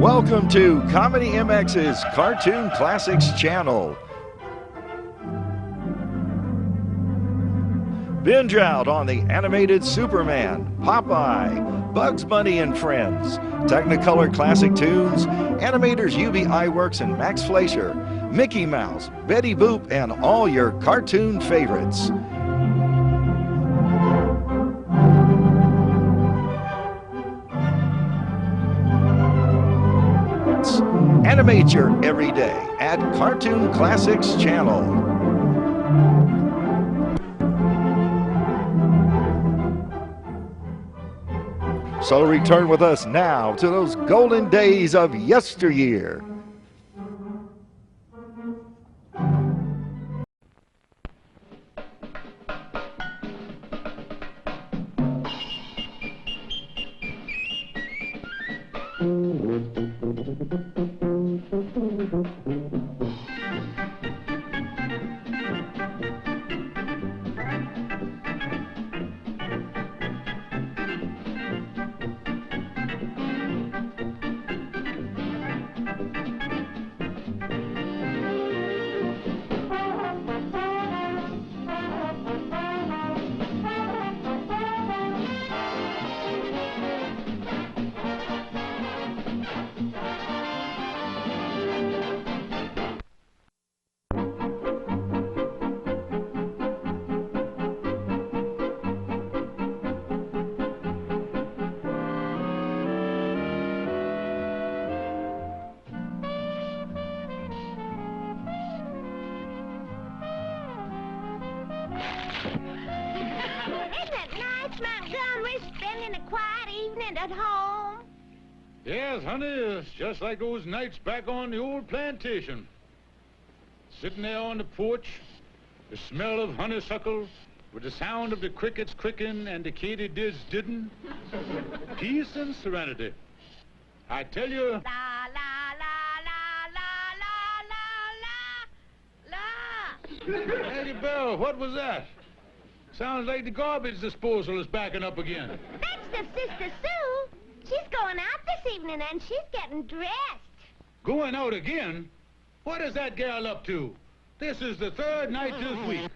Welcome to Comedy MX's Cartoon Classics channel. Binge out on the animated Superman, Popeye, Bugs Bunny and Friends, Technicolor classic tunes, animators UB Iwerks and Max Fleischer, Mickey Mouse, Betty Boop, and all your cartoon favorites. Animate your everyday at Cartoon Classics channel. So return with us now to those golden days of yesteryear. At home? Yes, honey, it's just like those nights back on the old plantation. Sitting there on the porch, the smell of honeysuckle, with the sound of the crickets cricking and the katydids didding. Peace and serenity. I tell you... La, la, la, la, la, la, la, la, la. Maggie Bell, what was that? Sounds like the garbage disposal is backing up again. That's the Sister Sue. She's going out this evening, and she's getting dressed. Going out again? What is that gal up to? This is the third night this week.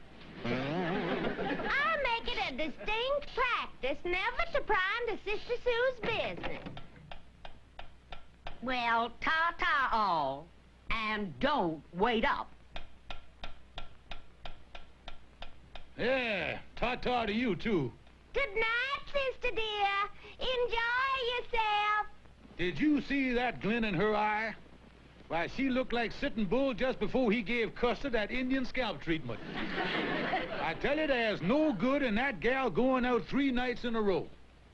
I make it a distinct practice never to pry into Sister Sue's business. Well, ta-ta all, and don't wait up. Yeah, ta-ta to you, too. Good night, Sister dear. Enjoy yourself. Did you see that glint in her eye? Why, she looked like Sitting Bull just before he gave Custer that Indian scalp treatment. I tell you, there's no good in that gal going out 3 nights in a row.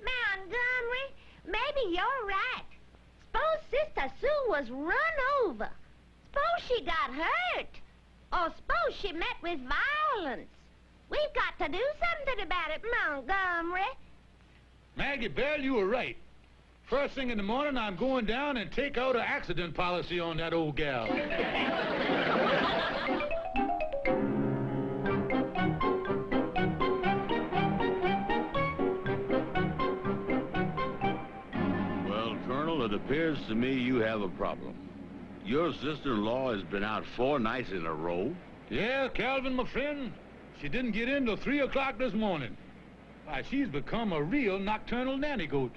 Montgomery, maybe you're right. Suppose Sister Sue was run over. Suppose she got hurt. Or suppose she met with violence. We've got to do something about it, Montgomery. Maggie Bell, you were right. First thing in the morning, I'm going down and take out an accident policy on that old gal. Well, Colonel, it appears to me you have a problem. Your sister-in-law has been out 4 nights in a row. Yeah, Calvin, my friend. She didn't get in till 3 o'clock this morning. Why, she's become a real nocturnal nanny goat.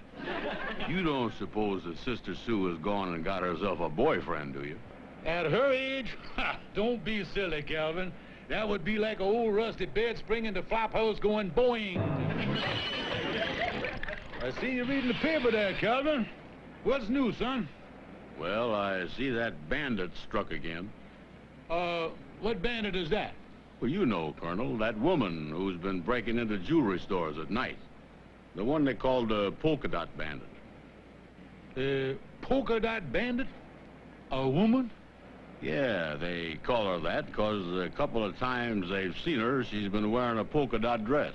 You don't suppose that Sister Sue has gone and got herself a boyfriend, do you? At her age? Ha! Don't be silly, Calvin. That would be like an old rusty bed spring in the flophouse going boing. I see you reading the paper there, Calvin. What's new, son? Well, I see that bandit struck again. What bandit is that? Well, you know, Colonel, that woman who's been breaking into jewelry stores at night. The one they called the polka dot bandit. Polka dot bandit? A woman? Yeah, they call her that because a couple of times they've seen her, she's been wearing a polka dot dress.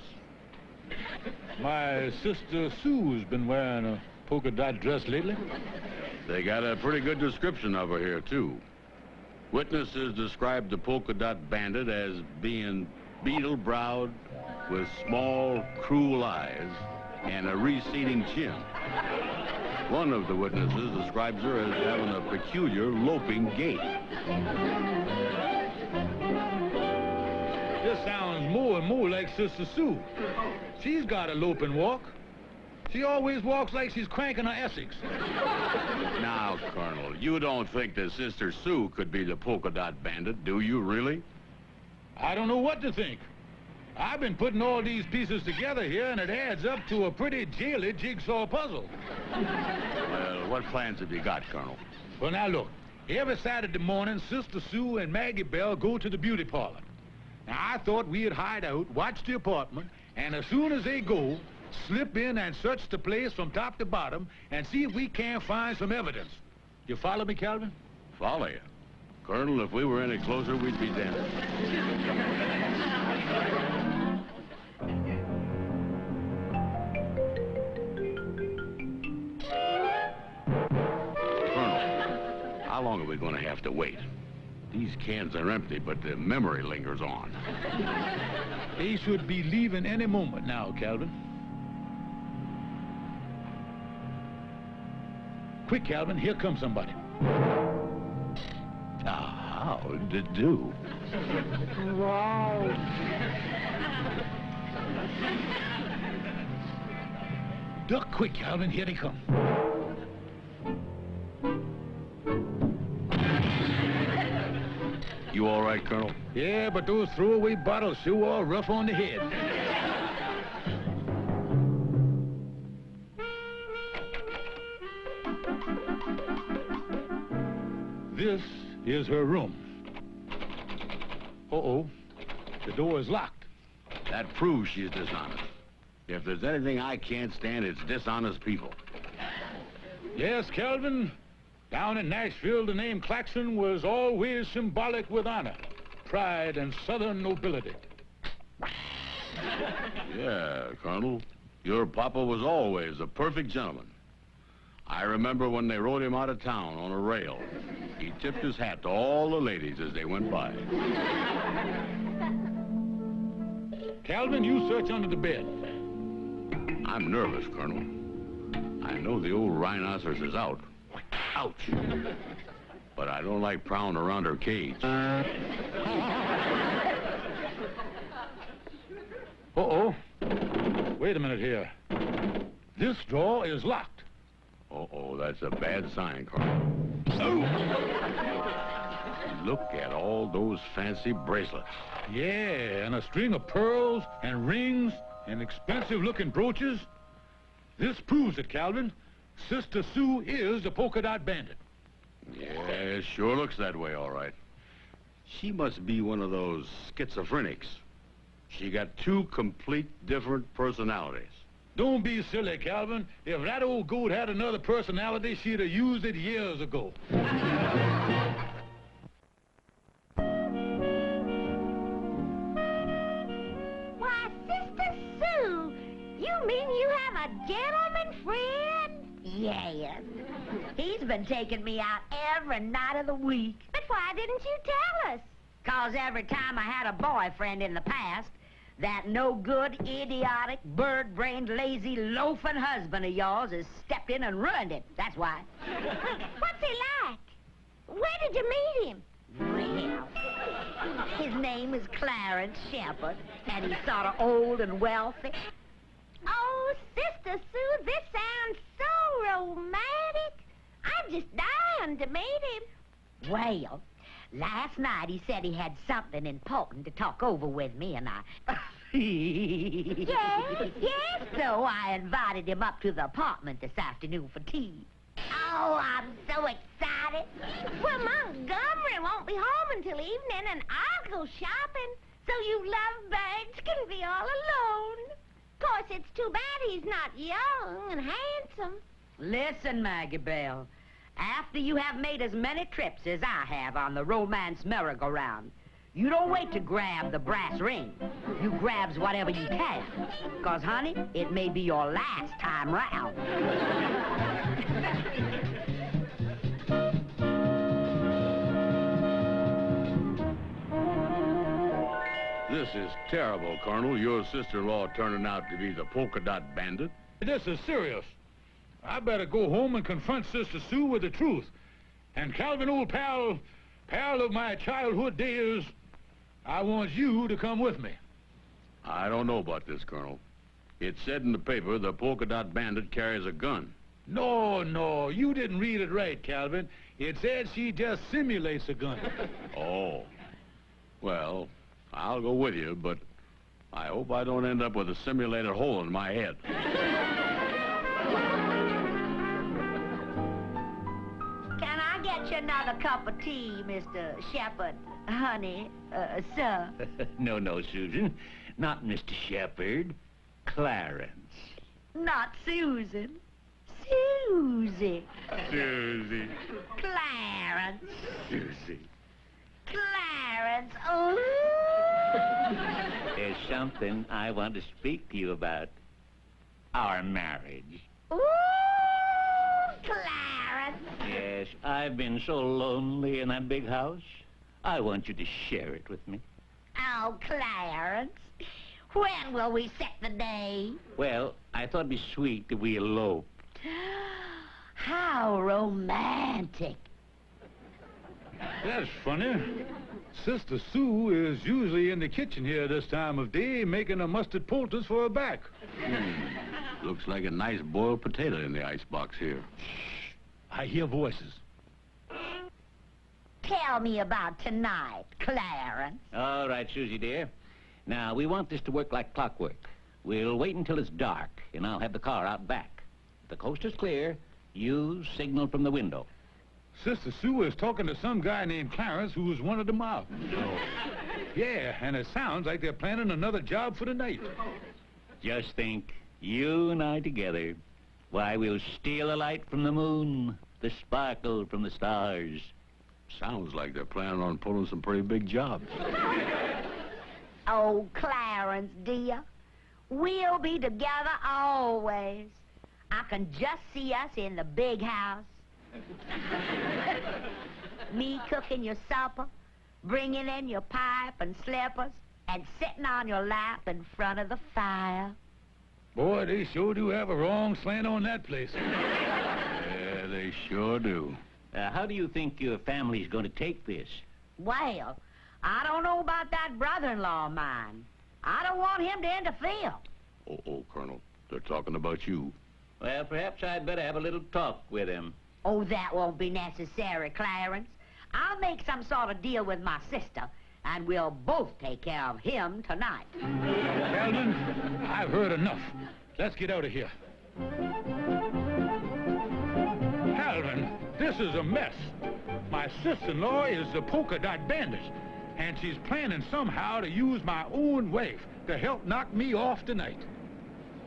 My sister Sue's been wearing a polka dot dress lately. They got a pretty good description of her here, too. Witnesses described the polka dot bandit as being beetle-browed with small, cruel eyes and a receding chin. One of the witnesses describes her as having a peculiar loping gait. This sounds more and more like Sister Sue. She's got a loping walk. She always walks like she's cranking her Essex. Now, Colonel, you don't think that Sister Sue could be the polka dot bandit, do you really? I don't know what to think. I've been putting all these pieces together here, and it adds up to a pretty jaily jigsaw puzzle. Well, what plans have you got, Colonel? Well, now look. Every Saturday morning, Sister Sue and Maggie Bell go to the beauty parlor. Now, I thought we'd hide out, watch the apartment, and as soon as they go, slip in and search the place from top to bottom and see if we can't find some evidence. You follow me, Calvin? Follow you. Colonel, if we were any closer, we'd be dead. Colonel, how long are we going to have to wait? These cans are empty, but the memory lingers on. They should be leaving any moment now, Calvin. Quick, Calvin, here comes somebody. How did it do? Wow. Duck quick, Calvin, here they come. You all right, Colonel? Yeah, but those throwaway bottles sure are rough on the head. This is her room. Uh-oh, the door is locked. That proves she's dishonest. If there's anything I can't stand, it's dishonest people. Yes, Calvin, down in Nashville, the name Klaxon was always symbolic with honor, pride, and Southern nobility. Yeah, Colonel. Your papa was always a perfect gentleman. I remember when they rode him out of town on a rail. He tipped his hat to all the ladies as they went by. Calvin, you search under the bed. I'm nervous, Colonel. I know the old rhinoceros is out. Ouch. But I don't like prowling around her cage. Uh-oh. Wait a minute here. This drawer is locked. Uh-oh, that's a bad sign, Colonel. Oh! Look at all those fancy bracelets. Yeah, and a string of pearls and rings and expensive-looking brooches. This proves it, Calvin. Sister Sue is the polka dot bandit. Yeah, it sure looks that way, all right. She must be one of those schizophrenics. She got two complete different personalities. Don't be silly, Calvin. If that old goat had another personality, she'd have used it years ago. Why, Sister Sue, you mean you have a gentleman friend? Yes. He's been taking me out every night of the week. But why didn't you tell us? 'Cause every time I had a boyfriend in the past, that no-good, idiotic, bird-brained, lazy, loafing husband of yours has stepped in and ruined it. That's why. What's he like? Where did you meet him? Well, his name is Clarence Shepherd, and he's sort of old and wealthy. Oh, Sister Sue, this sounds so romantic. I'm just dying to meet him. Well, last night he said he had something important to talk over with me, and I... Yes? So I invited him up to the apartment this afternoon for tea. Oh, I'm so excited. Well, Montgomery won't be home until evening, and I'll go shopping, so you lovebirds can be all alone. Of course, it's too bad he's not young and handsome. Listen, Maggie Bell. After you have made as many trips as I have on the romance merry-go-round, you don't wait to grab the brass ring. You grabs whatever you can. 'Cause, honey, it may be your last time round. This is terrible, Colonel. Your sister-in-law turning out to be the polka dot bandit. This is serious. I better go home and confront Sister Sue with the truth. And Calvin, old pal of my childhood days, I want you to come with me. I don't know about this, Colonel. It said in the paper the polka dot bandit carries a gun. No, you didn't read it right, Calvin. It said she just simulates a gun. Oh. Well, I'll go with you, but I hope I don't end up with a simulated hole in my head. Can I get you another cup of tea, Mr. Shepherd? Honey, sir. No, Susan. Not Mr. Shepherd. Clarence. Not Susan. Susie. Susie. Clarence. Susie. Clarence. Oh. There's something I want to speak to you about. Our marriage. Ooh, Clarence. Yes, I've been so lonely in that big house. I want you to share it with me. Oh, Clarence. When will we set the day? Well, I thought it'd be sweet if we eloped. How romantic. That's funny. Sister Sue is usually in the kitchen here this time of day making a mustard poultice for her back. Looks like a nice boiled potato in the icebox here. I hear voices. Tell me about tonight, Clarence. All right, Susie, dear. Now, we want this to work like clockwork. We'll wait until it's dark, and I'll have the car out back. If the coast is clear, you signal from the window. Sister Sue is talking to some guy named Clarence who's one of the mob. No. Yeah, and it sounds like they're planning another job for the night. Just think, you and I together. Why, we'll steal a light from the moon, the sparkle from the stars. Sounds like they're planning on pulling some pretty big jobs. Oh, Clarence, dear. We'll be together always. I can just see us in the big house. Me cooking your supper, bringing in your pipe and slippers, and sitting on your lap in front of the fire. Boy, they sure do have a wrong slant on that place. Yeah, they sure do. How do you think your family's going to take this? Well, I don't know about that brother-in-law of mine. I don't want him to interfere. Oh, Colonel, they're talking about you. Well, perhaps I'd better have a little talk with him. Oh, that won't be necessary, Clarence. I'll make some sort of deal with my sister, and we'll both take care of him tonight. Calvin, I've heard enough. Let's get out of here. Calvin, this is a mess. My sister-in-law is the polka dot bandit, and she's planning somehow to use my own wife to help knock me off tonight.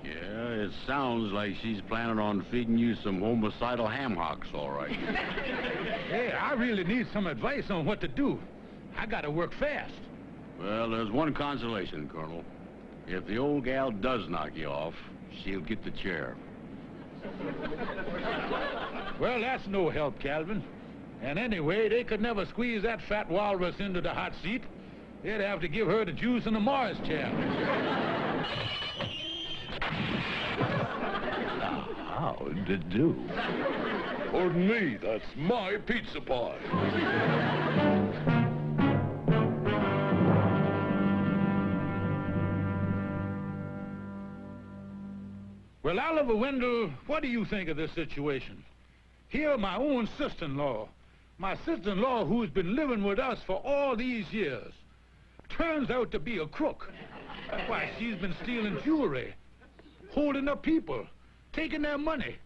Yeah, it sounds like she's planning on feeding you some homicidal ham hocks, all right. Hey, I really need some advice on what to do. I gotta work fast. Well, there's one consolation, Colonel. If the old gal does knock you off, she'll get the chair. Well, that's no help, Calvin. And anyway, they could never squeeze that fat walrus into the hot seat. They'd have to give her the juice in the Morris chair. How did it do? Pardon me, that's my pizza pie. Well, Oliver Wendell, what do you think of this situation? Here, my own sister-in-law. My sister-in-law who's been living with us for all these years. Turns out to be a crook. Why, she's been stealing jewelry, holding up people, taking their money.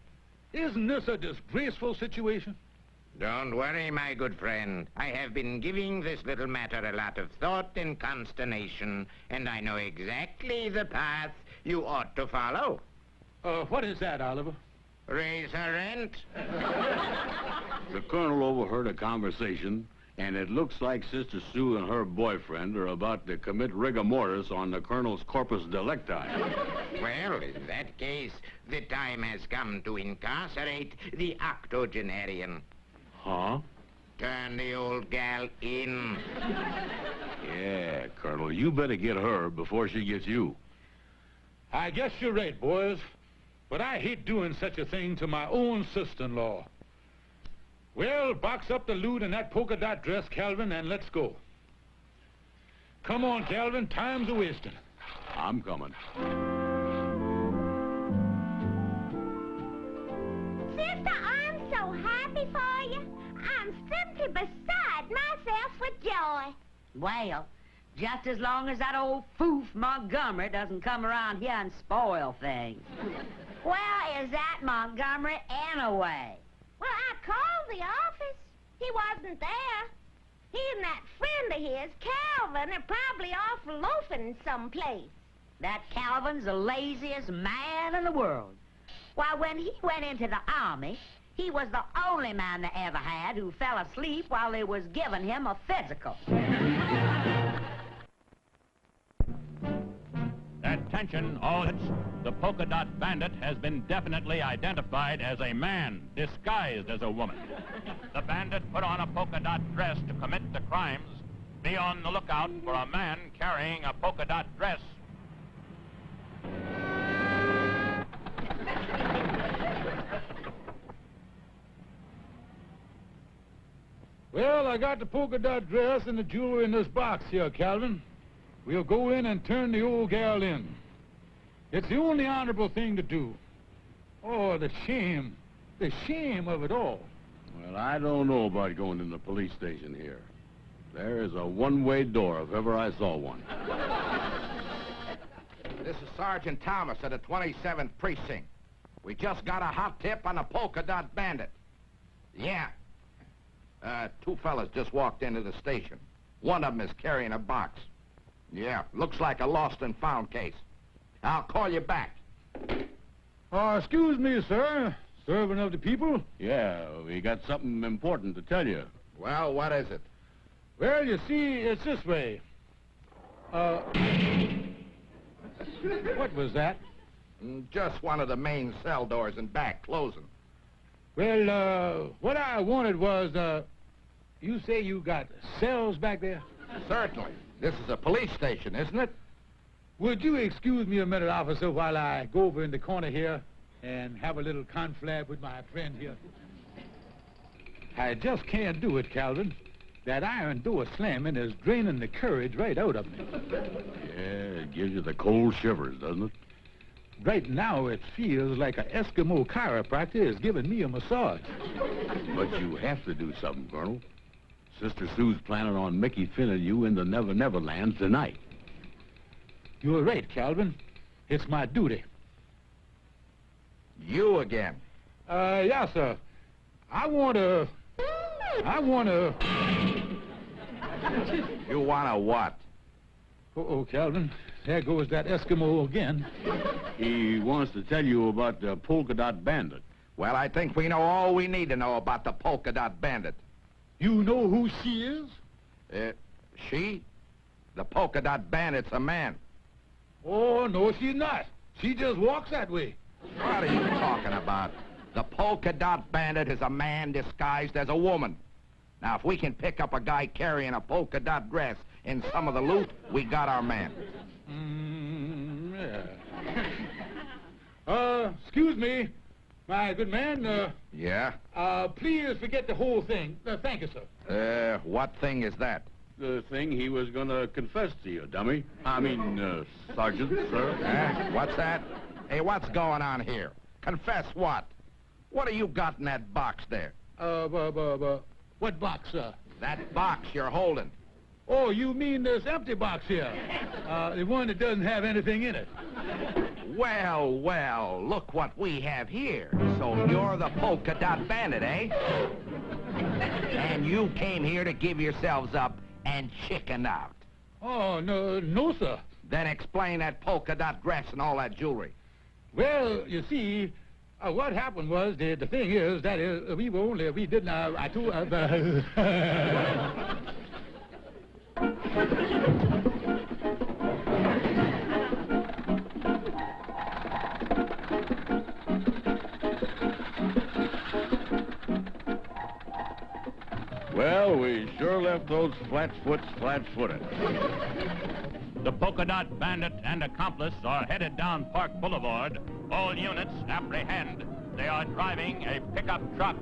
Isn't this a disgraceful situation? Don't worry, my good friend. I have been giving this little matter a lot of thought and consternation, and I know exactly the path you ought to follow. What is that, Oliver? Raise her rent. The Colonel overheard a conversation, and it looks like Sister Sue and her boyfriend are about to commit rigor mortis on the Colonel's corpus delicti. Well, in that case, the time has come to incarcerate the octogenarian. Huh? Turn the old gal in. Yeah, Colonel, you better get her before she gets you. I guess you're right, boys. but I hate doing such a thing to my own sister-in-law. Well, box up the loot in that polka dot dress, Calvin, and let's go. Come on, Calvin, time's a-wasting. I'm coming. Sister, I'm so happy for you. I'm simply beside myself with joy. Well, just as long as that old foof Montgomery doesn't come around here and spoil things. Where is that Montgomery anyway? Well, I called the office. He wasn't there. He and that friend of his, Calvin, are probably off loafing someplace. That Calvin's the laziest man in the world. Why, when he went into the army, he was the only man they ever had who fell asleep while they was giving him a physical. Attention, all hits. The polka dot bandit has been definitely identified as a man disguised as a woman. The bandit put on a polka dot dress to commit the crimes. Be on the lookout for a man carrying a polka dot dress. Well, I got the polka dot dress and the jewelry in this box here, Calvin. We'll go in and turn the old gal in. It's the only honorable thing to do. Oh, the shame of it all. Well, I don't know about going in the police station here. There is a one-way door if ever I saw one. This is Sergeant Thomas at the 27th Precinct. We just got a hot tip on a polka dot bandit. Yeah. Two fellas just walked into the station. One of them is carrying a box. Yeah, looks like a lost and found case. I'll call you back. Excuse me, sir. Servant of the people. Yeah, we got something important to tell you. Well, what is it? Well, you see, it's this way. What was that? Just one of the main cell doors in back, closing. Well, what I wanted was, you say you got cells back there? Certainly. This is a police station, isn't it? Would you excuse me a minute, officer, while I go over in the corner here and have a little confab with my friend here? I just can't do it, Calvin. That iron door slamming is draining the courage right out of me. Yeah, it gives you the cold shivers, doesn't it? Right now, it feels like an Eskimo chiropractor is giving me a massage. But you have to do something, Colonel. Sister Sue's planning on Mickey finning you in the Never Never Land tonight. You're right, Calvin. It's my duty. You again? Yeah, sir. I want to... You want to what? Uh-oh, Calvin. There goes that Eskimo again. He wants to tell you about the polka dot bandit. Well, I think we know all we need to know about the polka dot bandit. You know who she is? She? The polka dot bandit's a man. Oh, no, she's not. She just walks that way. What are you talking about? The polka dot bandit is a man disguised as a woman. Now, if we can pick up a guy carrying a polka dot dress in some of the loot, we got our man. Yeah. Excuse me, my good man. Yeah? Please forget the whole thing. Thank you, sir. What thing is that? The thing he was gonna confess to you, dummy. I mean, Sergeant, sir. What's that? Hey, what's going on here? Confess what? What have you got in that box there? What box, sir? That box you're holding. Oh, you mean this empty box here? The one that doesn't have anything in it. Well, well, look what we have here. So you're the polka dot bandit, eh? And you came here to give yourselves up and chicken out. Oh, no, sir. Then explain that polka dot dress and all that jewelry. Well, you see, what happened was, the thing is, that is, we didn't, I told, Well, we sure left those flat-foots flat-footed. The polka dot bandit and accomplice are headed down Park Boulevard All units apprehend. They are driving a pickup truck.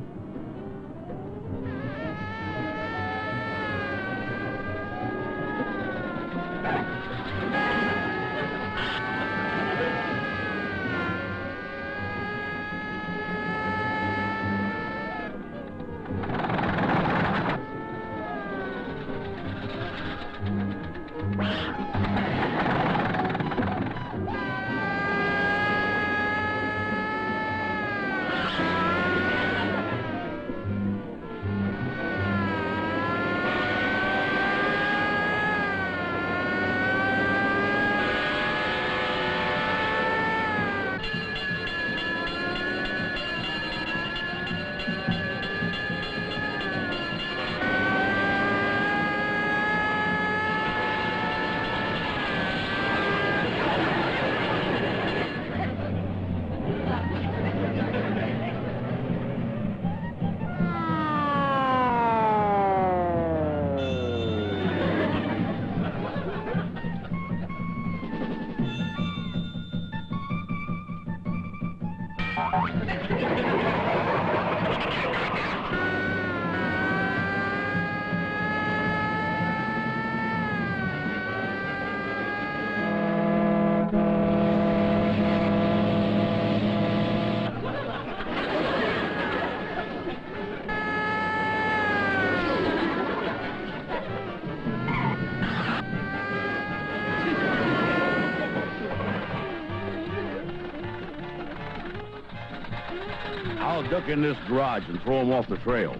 I'll duck in this garage and throw him off the trail.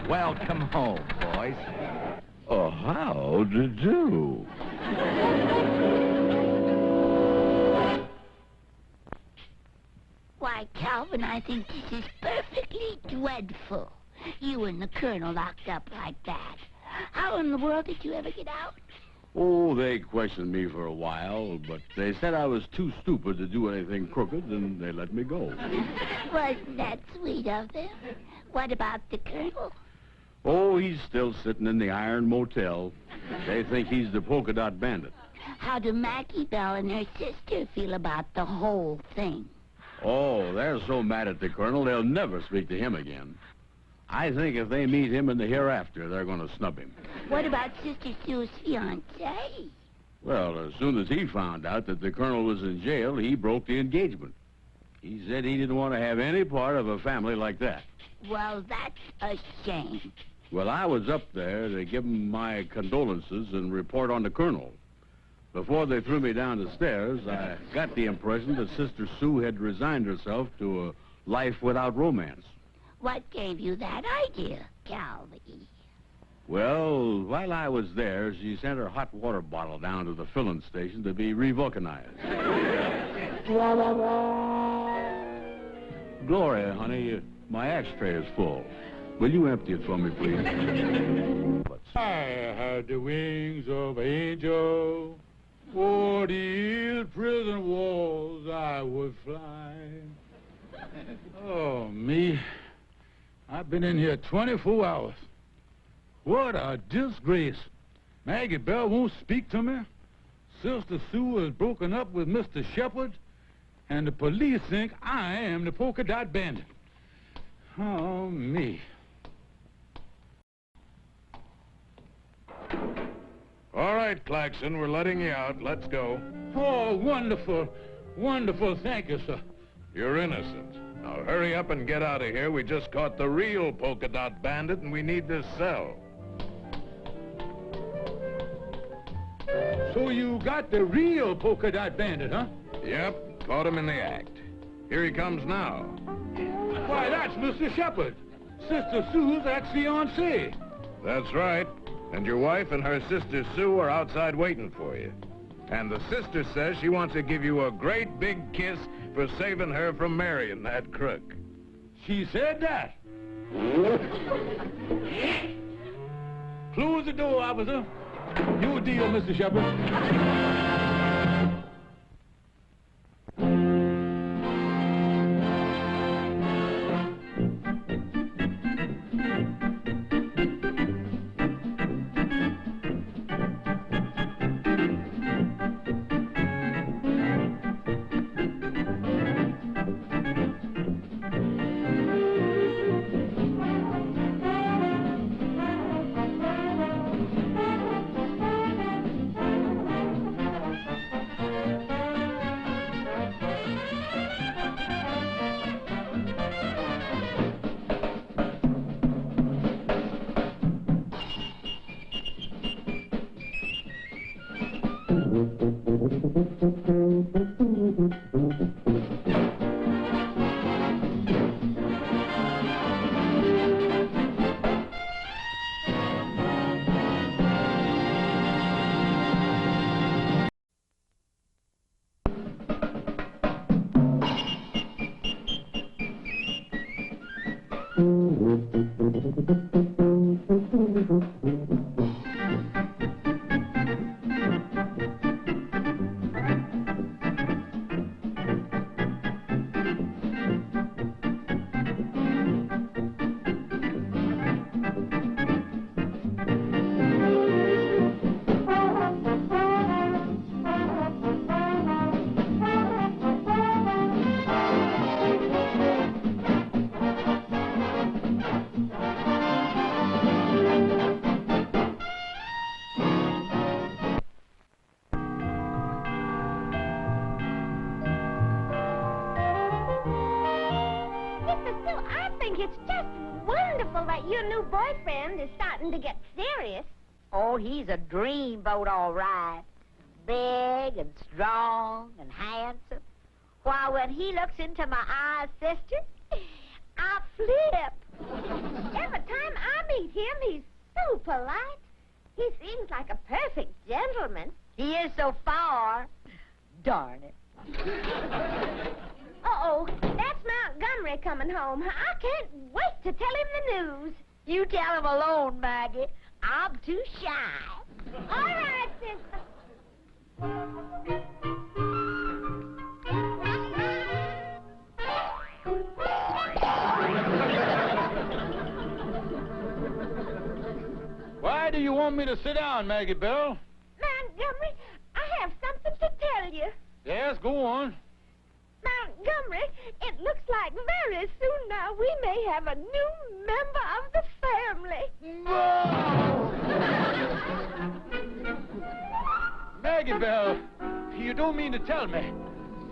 Welcome home, boys. Oh, how do you do? Why, Calvin, I think this is perfectly dreadful. You and the Colonel locked up like that. How in the world did you ever get out? Oh, they questioned me for a while, but they said I was too stupid to do anything crooked, and they let me go. Wasn't that sweet of them? What about the Colonel? Oh, he's still sitting in the Iron Motel. They think he's the polka dot bandit. How do Maggie Bell and her sister feel about the whole thing? Oh, they're so mad at the Colonel, they'll never speak to him again. I think if they meet him in the hereafter, they're going to snub him. What about Sister Sue's fiancé? Well, as soon as he found out that the Colonel was in jail, he broke the engagement. He said he didn't want to have any part of a family like that. Well, that's a shame. Well, I was up there to give him my condolences and report on the Colonel. Before they threw me down the stairs, I got the impression that Sister Sue had resigned herself to a life without romance. What gave you that idea, Calvin? Well, while I was there, she sent her hot water bottle down to the filling station to be revulcanized. Gloria, honey, my ashtray is full. Will you empty it for me, please? I had the wings of an angel. O'er the ill prison walls I would fly. Oh, me. I've been in here 24 hours. What a disgrace. Maggie Bell won't speak to me. Sister Sue has broken up with Mr. Shepherd. And the police think I am the polka dot bandit. Oh, me. All right, Klaxon, we're letting you out. Let's go. Oh, wonderful. Wonderful. Thank you, sir. You're innocent. Now hurry up and get out of here. We just caught the real polka dot bandit, and we need this cell. So you got the real polka dot bandit, huh? Yep, caught him in the act. Here he comes now. Why, that's Mr. Shepherd, Sister Sue's ex-fiancé. That's right. And your wife and her sister Sue are outside waiting for you. And the sister says she wants to give you a great big kiss for saving her from marrying that crook. She said that. Close the door, officer. Your deal, Mr. Shepherd. It's just wonderful that your new boyfriend is starting to get serious. Oh, he's a dreamboat, all right. Big and strong and handsome. Why, when he looks into my eyes, sister, I flip. Every time I meet him, he's so polite. He seems like a perfect gentleman. He is so far. Darn it. Uh-oh, that's Montgomery coming home. I can't wait to tell him the news. You tell him alone, Maggie. I'm too shy. All right, sister. Why do you want me to sit down, Maggie Bell? Montgomery, I have something to tell you. Yes, go on. Montgomery, it looks like very soon now we may have a new member of the family. Maggie Bell, you don't mean to tell me.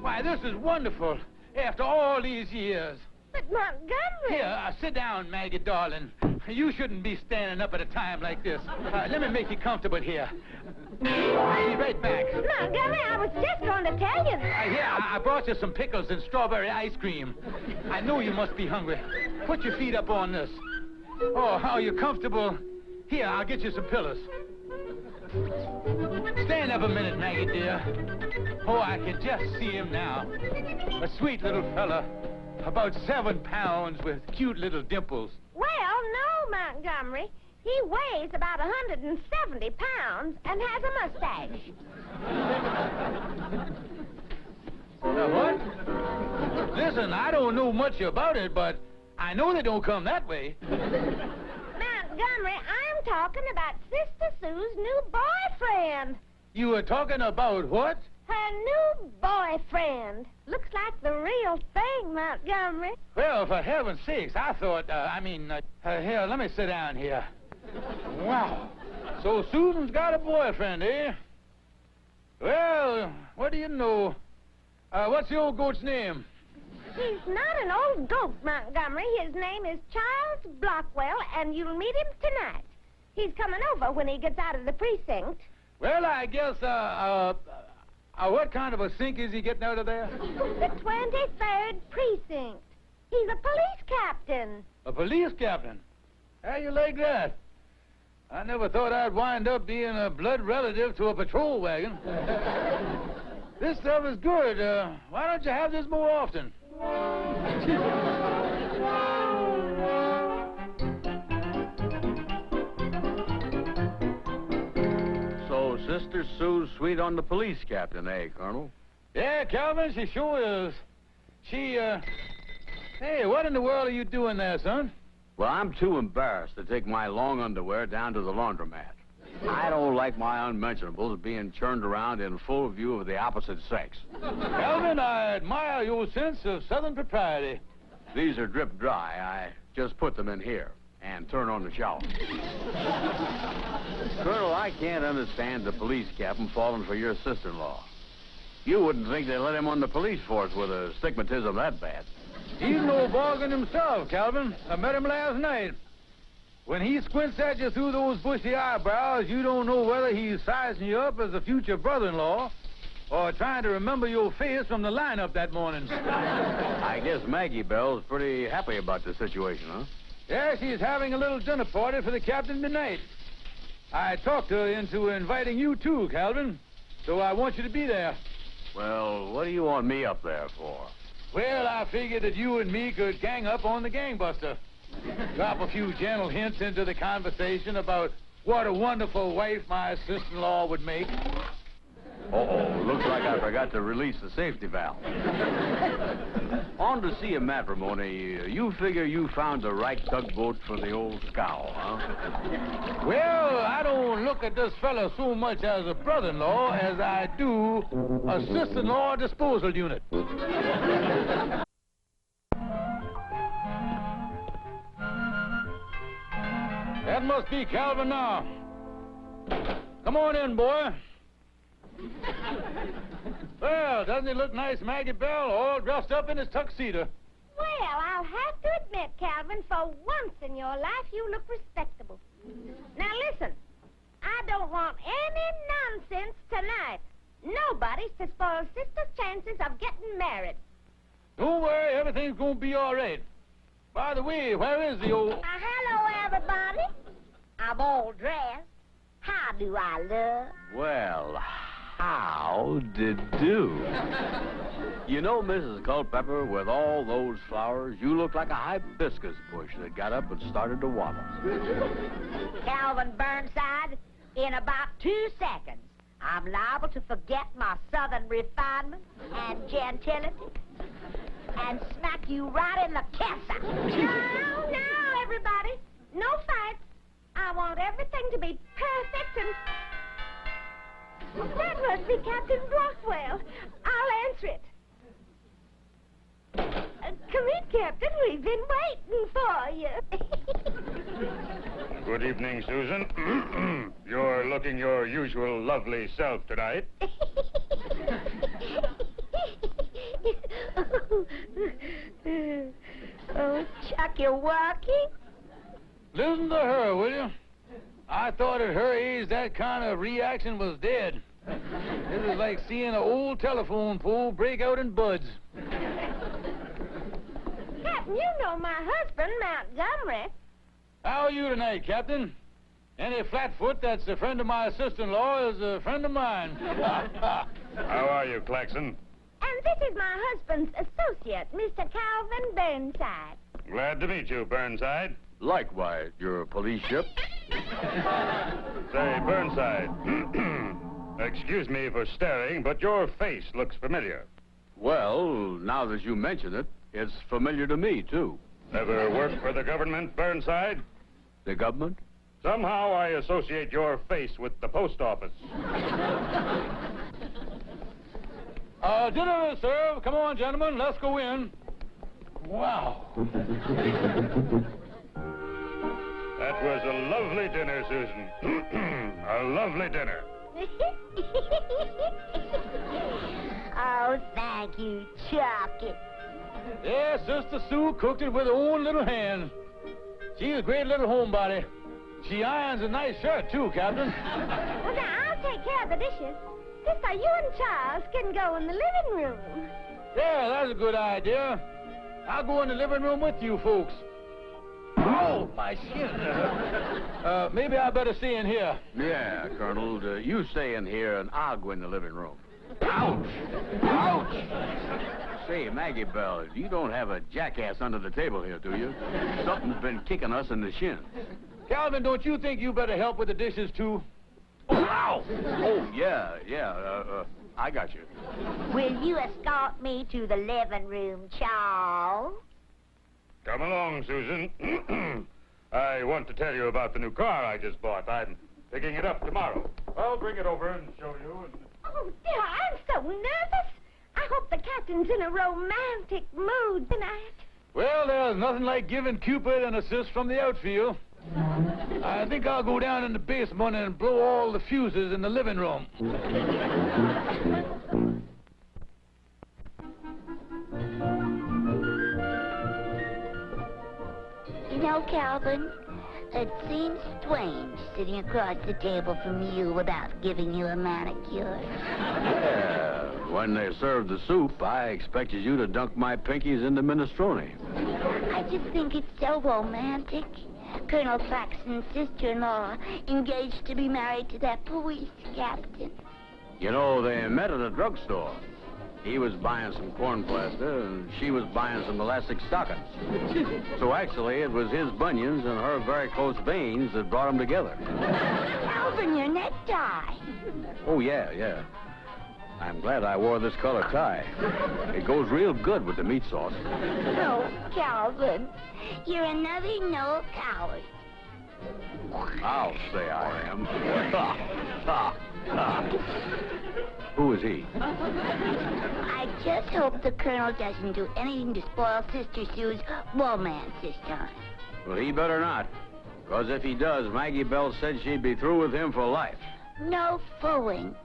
Why, this is wonderful. After all these years. But Montgomery... Here, sit down, Maggie, darling. You shouldn't be standing up at a time like this. Let me make you comfortable here. I'll be right back. Montgomery, I was just going to tell you that. Here, I brought you some pickles and strawberry ice cream. I know you must be hungry. Put your feet up on this. Oh, are you comfortable? Here, I'll get you some pillows. Stand up a minute, Maggie, dear. Oh, I can just see him now. A sweet little fella. About 7 pounds with cute little dimples. Well, no, Montgomery. He weighs about 170 pounds and has a mustache. What? Listen, I don't know much about it, but I know they don't come that way. Montgomery, I'm talking about Sister Sue's new boyfriend. You were talking about what? Her new boyfriend. Looks like the real thing, Montgomery. Well, for heaven's sakes, I thought, here, let me sit down here. Wow. So Susan's got a boyfriend, eh? Well, what do you know? What's the old goat's name? He's not an old goat, Montgomery. His name is Charles Blockwell, and you'll meet him tonight. He's coming over when he gets out of the precinct. Well, I guess, what kind of a sink is he getting out of there? The 23rd precinct. He's a police captain. A police captain? How you like that? I never thought I'd wind up being a blood relative to a patrol wagon. This stuff is good. Why don't you have this more often? So, Sister Sue's sweet on the police captain, eh, Colonel? Yeah, Calvin, she sure is. Hey, what in the world are you doing there, son? Well, I'm too embarrassed to take my long underwear down to the laundromat. I don't like my unmentionables being churned around in full view of the opposite sex. Calvin, I admire your sense of Southern propriety. These are drip dry. I just put them in here and turn on the shower. Colonel, I can't understand the police captain falling for your sister-in-law. You wouldn't think they let him on the police force with a stigmatism that bad. He's no bargain himself, Calvin. I met him last night. When he squints at you through those bushy eyebrows, you don't know whether he's sizing you up as a future brother-in-law or trying to remember your face from the lineup that morning. I guess Maggie Bell's pretty happy about the situation, huh? Yeah, she's having a little dinner party for the captain tonight. I talked her into inviting you too, Calvin, so I want you to be there. Well, what do you want me up there for? Well, I figured that you and me could gang up on the gangbuster. Drop a few gentle hints into the conversation about what a wonderful wife my sister-in-law would make. Uh-oh, looks like I forgot to release the safety valve. On to see a matrimony, you figure you found the right tugboat for the old scow, huh? Well, I don't look at this fella so much as a brother-in-law as I do a sister-in-law disposal unit. That must be Calvin now. Come on in, boy. Well, doesn't he look nice, Maggie Bell, all dressed up in his tuxedo? Well, I'll have to admit, Calvin, for once in your life you look respectable. Now listen, I don't want any nonsense tonight. Nobody's to spoil Sister's chances of getting married. Don't worry, everything's gonna be all right. By the way, where is the old... Hello, everybody. I'm all dressed. How do I look? Well, how did do? You know, Mrs. Culpepper, with all those flowers, you look like a hibiscus bush that got up and started to wobble. Calvin Burnside, in about 2 seconds, I'm liable to forget my southern refinement and gentility and smack you right in the kessa. Now, everybody. No fights. I want everything to be perfect and... That must be Captain Rockwell. I'll answer it. Come in, Captain. We've been waiting for you. Good evening, Susan. You're looking your usual lovely self tonight. Oh, Chuck, you're working? Listen to her, will you? I thought at her age that kind of reaction was dead. This is like seeing an old telephone pole break out in buds. Captain, you know my husband, Montgomery. How are you tonight, Captain? Any flatfoot that's a friend of my sister-in-law is a friend of mine. How are you, Klaxon? And this is my husband's associate, Mr. Calvin Burnside. Glad to meet you, Burnside. Likewise, your police ship. Say, Burnside, excuse me for staring, but your face looks familiar. Well, now that you mention it, it's familiar to me, too. Ever worked for the government, Burnside? The government? Somehow I associate your face with the post office. Dinner is served. Come on, gentlemen, let's go in. Wow. That was a lovely dinner, Susan. A lovely dinner. Oh, thank you, Chucky. Yeah, Sister Sue cooked it with her own little hands. She's a great little homebody. She irons a nice shirt, too, Captain. Well, now, I'll take care of the dishes. Sister, you and Charles can go in the living room. Yeah, that's a good idea. I'll go in the living room with you folks. Oh, my shin. Maybe I better stay in here. Yeah, Colonel, you stay in here and I'll go in the living room. Ouch! Ouch! Say, Maggie Bell, you don't have a jackass under the table here, do you? Something's been kicking us in the shins. Calvin, don't you think you better help with the dishes, too? Oh, ow! Oh, yeah, I got you. Will you escort me to the living room, Charles? Come along, Susan. I want to tell you about the new car I just bought. I'm picking it up tomorrow. I'll bring it over and show you. Oh, dear, I'm so nervous. I hope the captain's in a romantic mood tonight. Well, there's nothing like giving Cupid an assist from the outfield. I think I'll go down in the basement and blow all the fuses in the living room. You know, Calvin, It seems strange sitting across the table from you without giving you a manicure. Yeah, when they served the soup, I expected you to dunk my pinkies into minestrone. I just think it's so romantic. Colonel Klaxon's sister-in-law engaged to be married to that police captain. You know, they met at a drugstore. He was buying some corn plaster, and she was buying some elastic stockings. So actually, it was his bunions and her very close veins that brought them together. Calvin, your necktie. Oh, yeah. I'm glad I wore this color tie. It goes real good with the meat sauce. No, Calvin. You're another no coward. I'll say I am. Who is he? I just hope the Colonel doesn't do anything to spoil Sister Sue's romance this time. Well, he better not. Because if he does, Maggie Bell said she'd be through with him for life. No fooling.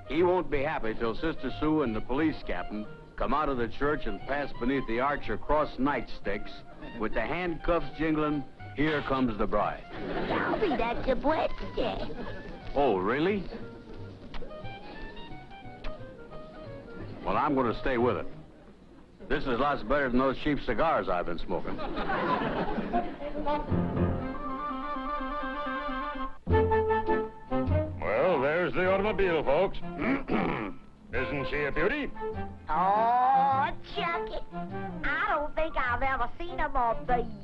He won't be happy till Sister Sue and the police captain come out of the church and pass beneath the arch across nightsticks with the handcuffs jingling, "Here comes the bride." Calvin, that's a birthday. Oh, really? Well, I'm going to stay with it. This is lots better than those cheap cigars I've been smoking. Well, there's the automobile, folks. Isn't she a beauty? Oh, Chucky, I don't think I've ever seen a more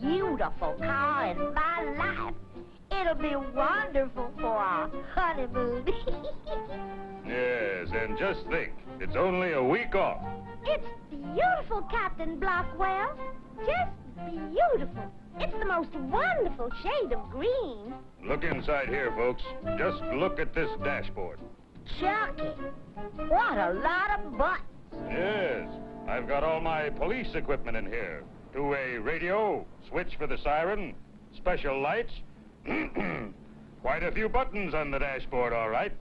beautiful car in my life. It'll be wonderful for our honeymoon. Yes, and just think, it's only a week off. It's beautiful, Captain Blockwell. Just beautiful. It's the most wonderful shade of green. Look inside here, folks. Just look at this dashboard. Chucky, what a lot of buttons. Yes, I've got all my police equipment in here. Two-way radio, switch for the siren, special lights. Quite a few buttons on the dashboard, all right.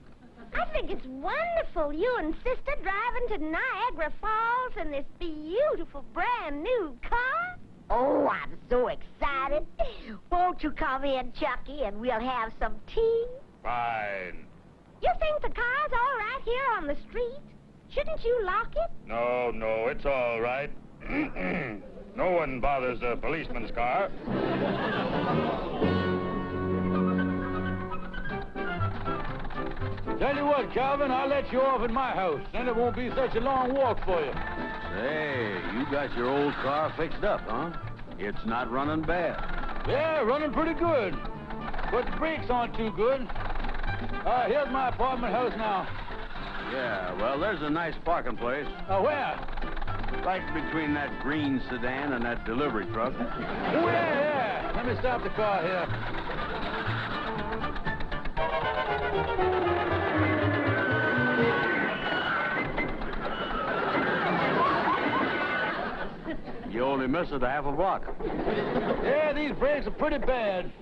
I think it's wonderful, you and Sister driving to Niagara Falls in this beautiful brand new car. Oh, I'm so excited. Won't you come in, Chucky, and we'll have some tea? Fine. You think the car's all right here on the street? Shouldn't you lock it? No, it's all right. No one bothers a policeman's car. Tell you what, Calvin, I'll let you off at my house. Then it won't be such a long walk for you. Say, you got your old car fixed up, huh? It's not running bad. Yeah, running pretty good. But the brakes aren't too good. Here's my apartment house now. Yeah, well, there's a nice parking place. Where? Right between that green sedan and that delivery truck. Oh, yeah. Let me stop the car here. You only miss it a half a block. Yeah, these brakes are pretty bad.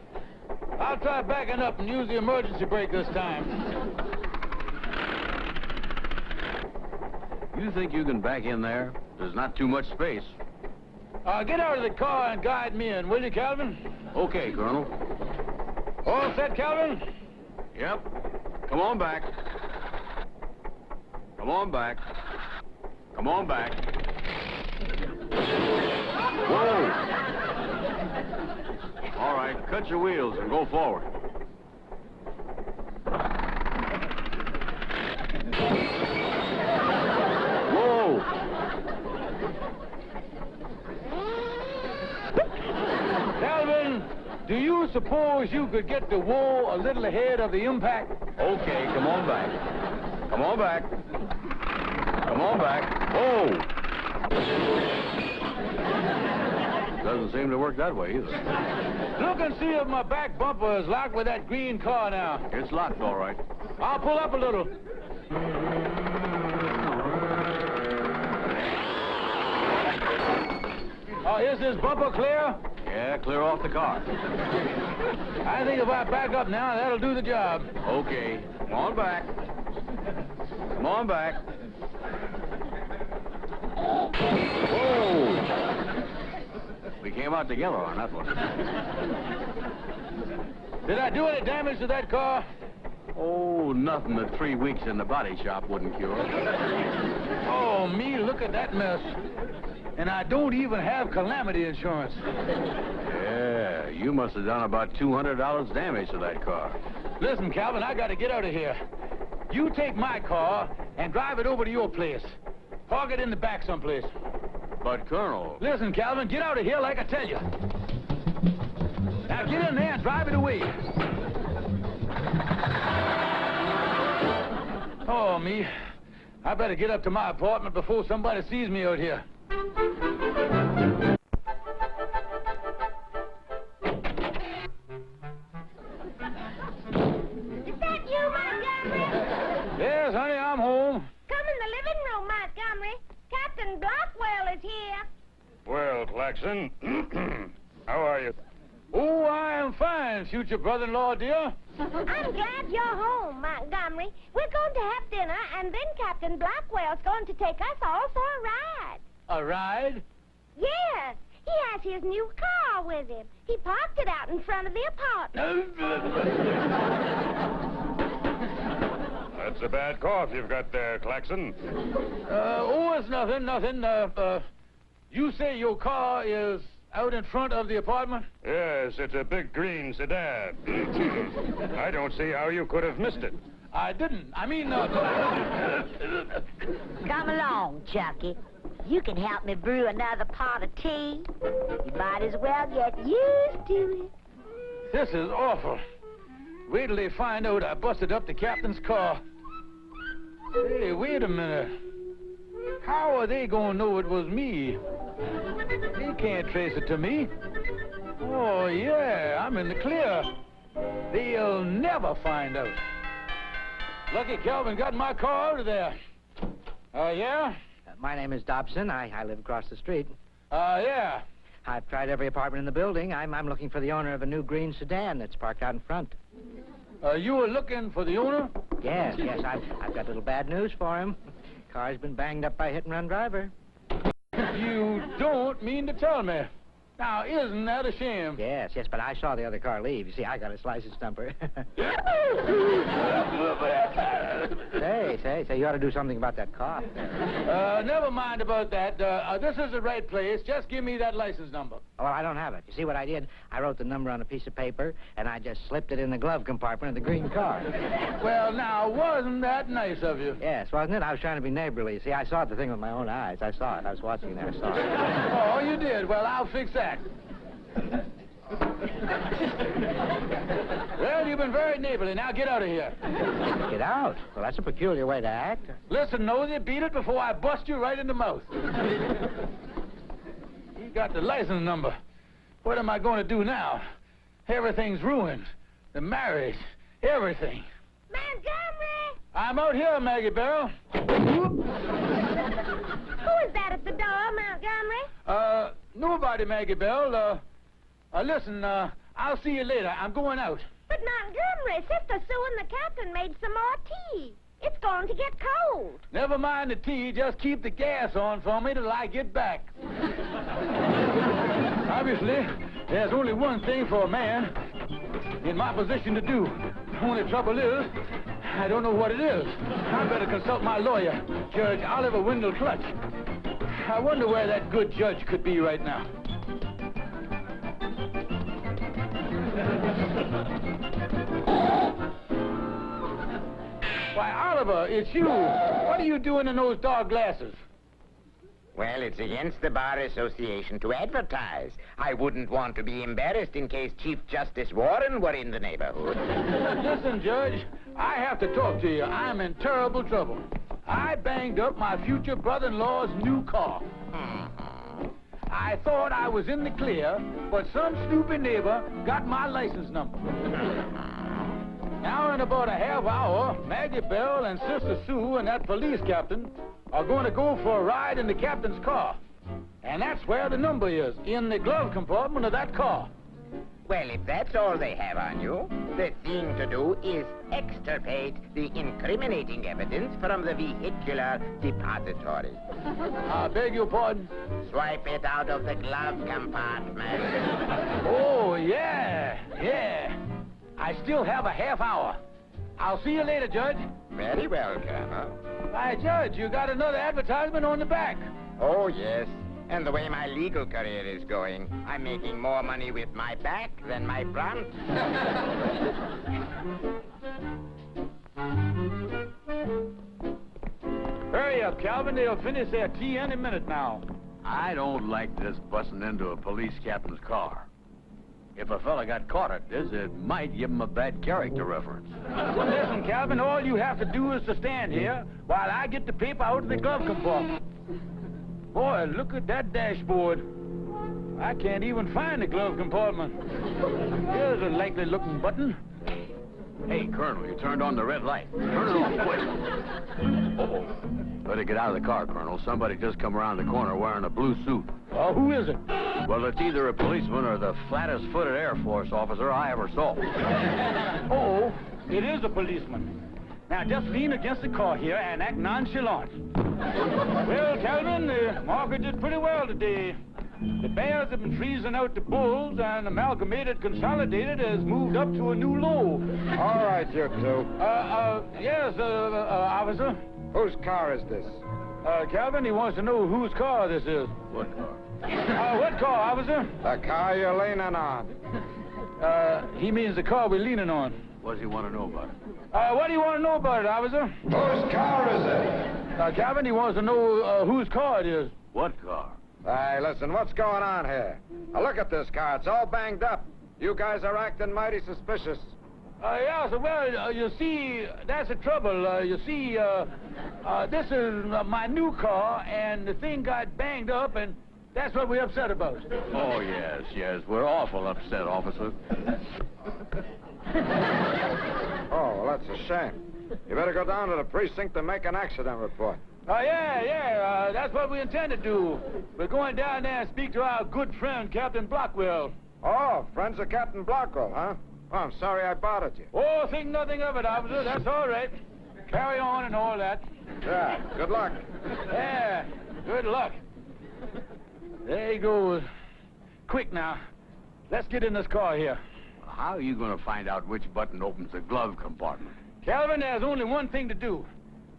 I'll try backing up and use the emergency brake this time. You think you can back in there? There's not too much space. Get out of the car and guide me in, will you, Calvin? Okay, Colonel. All set, Calvin? Yep. Come on back. Come on back. Come on back. Whoa! All right, cut your wheels and go forward. Whoa! Calvin, do you suppose you could get the whoa a little ahead of the impact? Okay, come on back. Come on back. Come on back. Whoa! Doesn't seem to work that way either. Look and see if my back bumper is locked with that green car now. It's locked, all right. I'll pull up a little. Is this bumper clear? Yeah, clear off the car. I think if I back up now, that'll do the job. Okay, come on back. Come on back. Whoa! We came out together on that one. Did I do any damage to that car? Oh, nothing that 3 weeks in the body shop wouldn't cure. Oh, me, look at that mess. And I don't even have calamity insurance. Yeah, you must have done about $200 damage to that car. Listen, Calvin, I got to get out of here. You take my car and drive it over to your place. Park it in the back someplace. But, Colonel... Listen, Calvin, get out of here like I tell you. Now get in there and drive it away. Oh, me. I better get up to my apartment before somebody sees me out here. Is that you, Montgomery? Yes, honey, I'm home. Come in the living room, Montgomery. Captain Blockwell is here. Well, Klaxon, how are you? Oh, I am fine, future brother-in-law, dear. I'm glad you're home, Montgomery. We're going to have dinner, and then Captain Blockwell's going to take us all for a ride. A ride? Yes, he has his new car with him. He parked it out in front of the apartment. That's a bad cough you've got there, Klaxon. Oh, it's nothing. You say your car is out in front of the apartment? Yes, it's a big green sedan. I don't see how you could have missed it. I didn't. I mean, Come along, Chucky. You can help me brew another pot of tea. You might as well get used to it. This is awful. Wait till they find out I busted up the captain's car. Hey, wait a minute. How are they gonna know it was me? They can't trace it to me. Oh, yeah, I'm in the clear. They'll never find out. Lucky Calvin got my car out of there. Yeah? My name is Dobson. I live across the street. Yeah. I've tried every apartment in the building. I'm looking for the owner of a new green sedan that's parked out in front. You were looking for the owner? Yes. I've got a little bad news for him. Car's been banged up by a hit-and-run driver. You don't mean to tell me. Now, isn't that a shame? Yes, but I saw the other car leave. You see, I got its license number. Say, you ought to do something about that cough there. Never mind about that. This is the right place. Just give me that license number. Oh, well, I don't have it. You see what I did? I wrote the number on a piece of paper, and I just slipped it in the glove compartment of the green car. Well, now, wasn't that nice of you? Yes, wasn't it? I was trying to be neighborly. See, I saw the thing with my own eyes. I saw it. I was watching there. I saw it. Oh, you did? Well, I'll fix that. Well, you've been very neighborly. Now get out of here. Get out? Well, that's a peculiar way to act. Listen, Nosy, beat it before I bust you right in the mouth. You got the license number. What am I going to do now? Everything's ruined. The marriage, everything. Montgomery! I'm out here, Maggie Barrel. Who is that at the door, Montgomery? Nobody, Maggie Bell. Listen, I'll see you later. I'm going out. But Montgomery, Sister Sue and the captain made some more tea. It's going to get cold. Never mind the tea. Just keep the gas on for me till I get back. Obviously, there's only one thing for a man in my position to do. The only trouble is, I don't know what it is. I better consult my lawyer, Judge Oliver Wendell Clutch. I wonder where that good judge could be right now. Why, Oliver, it's you. What are you doing in those dark glasses? Well, it's against the Bar Association to advertise. I wouldn't want to be embarrassed in case Chief Justice Warren were in the neighborhood. Listen, Judge, I have to talk to you. I'm in terrible trouble. I banged up my future brother-in-law's new car. I thought I was in the clear, but some stupid neighbor got my license number. Now, in about a half hour, Maggie Bell and Sister Sue and that police captain are going to go for a ride in the captain's car. And that's where the number is, in the glove compartment of that car. Well, if that's all they have on you, the thing to do is extirpate the incriminating evidence from the vehicular depository. I beg your pardon? Swipe it out of the glove compartment. Oh, yeah. I still have a half hour. I'll see you later, Judge. Very well, Colonel. Why, Judge, you got another advertisement on the back. Oh, yes. And the way my legal career is going, I'm making more money with my back than my front. Hurry up, Calvin. They'll finish their tea any minute now. I don't like this busting into a police captain's car. If a fella got caught at this, it might give him a bad character reference. Well, listen, Calvin, all you have to do is to stand here while I get the paper out of the glove compartment. Boy, look at that dashboard. I can't even find the glove compartment. Here's a likely-looking button. Hey, Colonel, you turned on the red light. Turn it off quick. Uh-oh. Better get out of the car, Colonel. Somebody just come around the corner wearing a blue suit. Oh, who is it? Well, it's either a policeman or the flattest-footed Air Force officer I ever saw. Oh, it is a policeman. Now, just lean against the car here and act nonchalant. Well, Calvin, the market did pretty well today. The bears have been freezing out the bulls, and Amalgamated Consolidated has moved up to a new low. All right, you two. Yes, officer. Whose car is this? Calvin, he wants to know whose car this is. What car? What car, officer? The car you're leaning on. He means the car we're leaning on. What does he want to know about it? What do you want to know about it, officer? Whose car is it? Calvin, he wants to know whose car it is. What car? Hey, listen, what's going on here? Now, look at this car. It's all banged up. You guys are acting mighty suspicious. Yeah, so, well, you see, that's the trouble. You see, this is my new car, and the thing got banged up, and that's what we're upset about. Oh, yes, yes. We're awful upset, officer. Oh, well, that's a shame. You better go down to the precinct and make an accident report. Yeah, that's what we intend to do. We're going down there and speak to our good friend, Captain Blockwell. Oh, friends of Captain Blockwell, huh? Oh, I'm sorry I bothered you. Oh, think nothing of it, officer. That's all right. Carry on and all that. Yeah, good luck. Yeah, good luck. There he goes. Quick now. Let's get in this car here. How are you going to find out which button opens the glove compartment? Calvin, there's only one thing to do.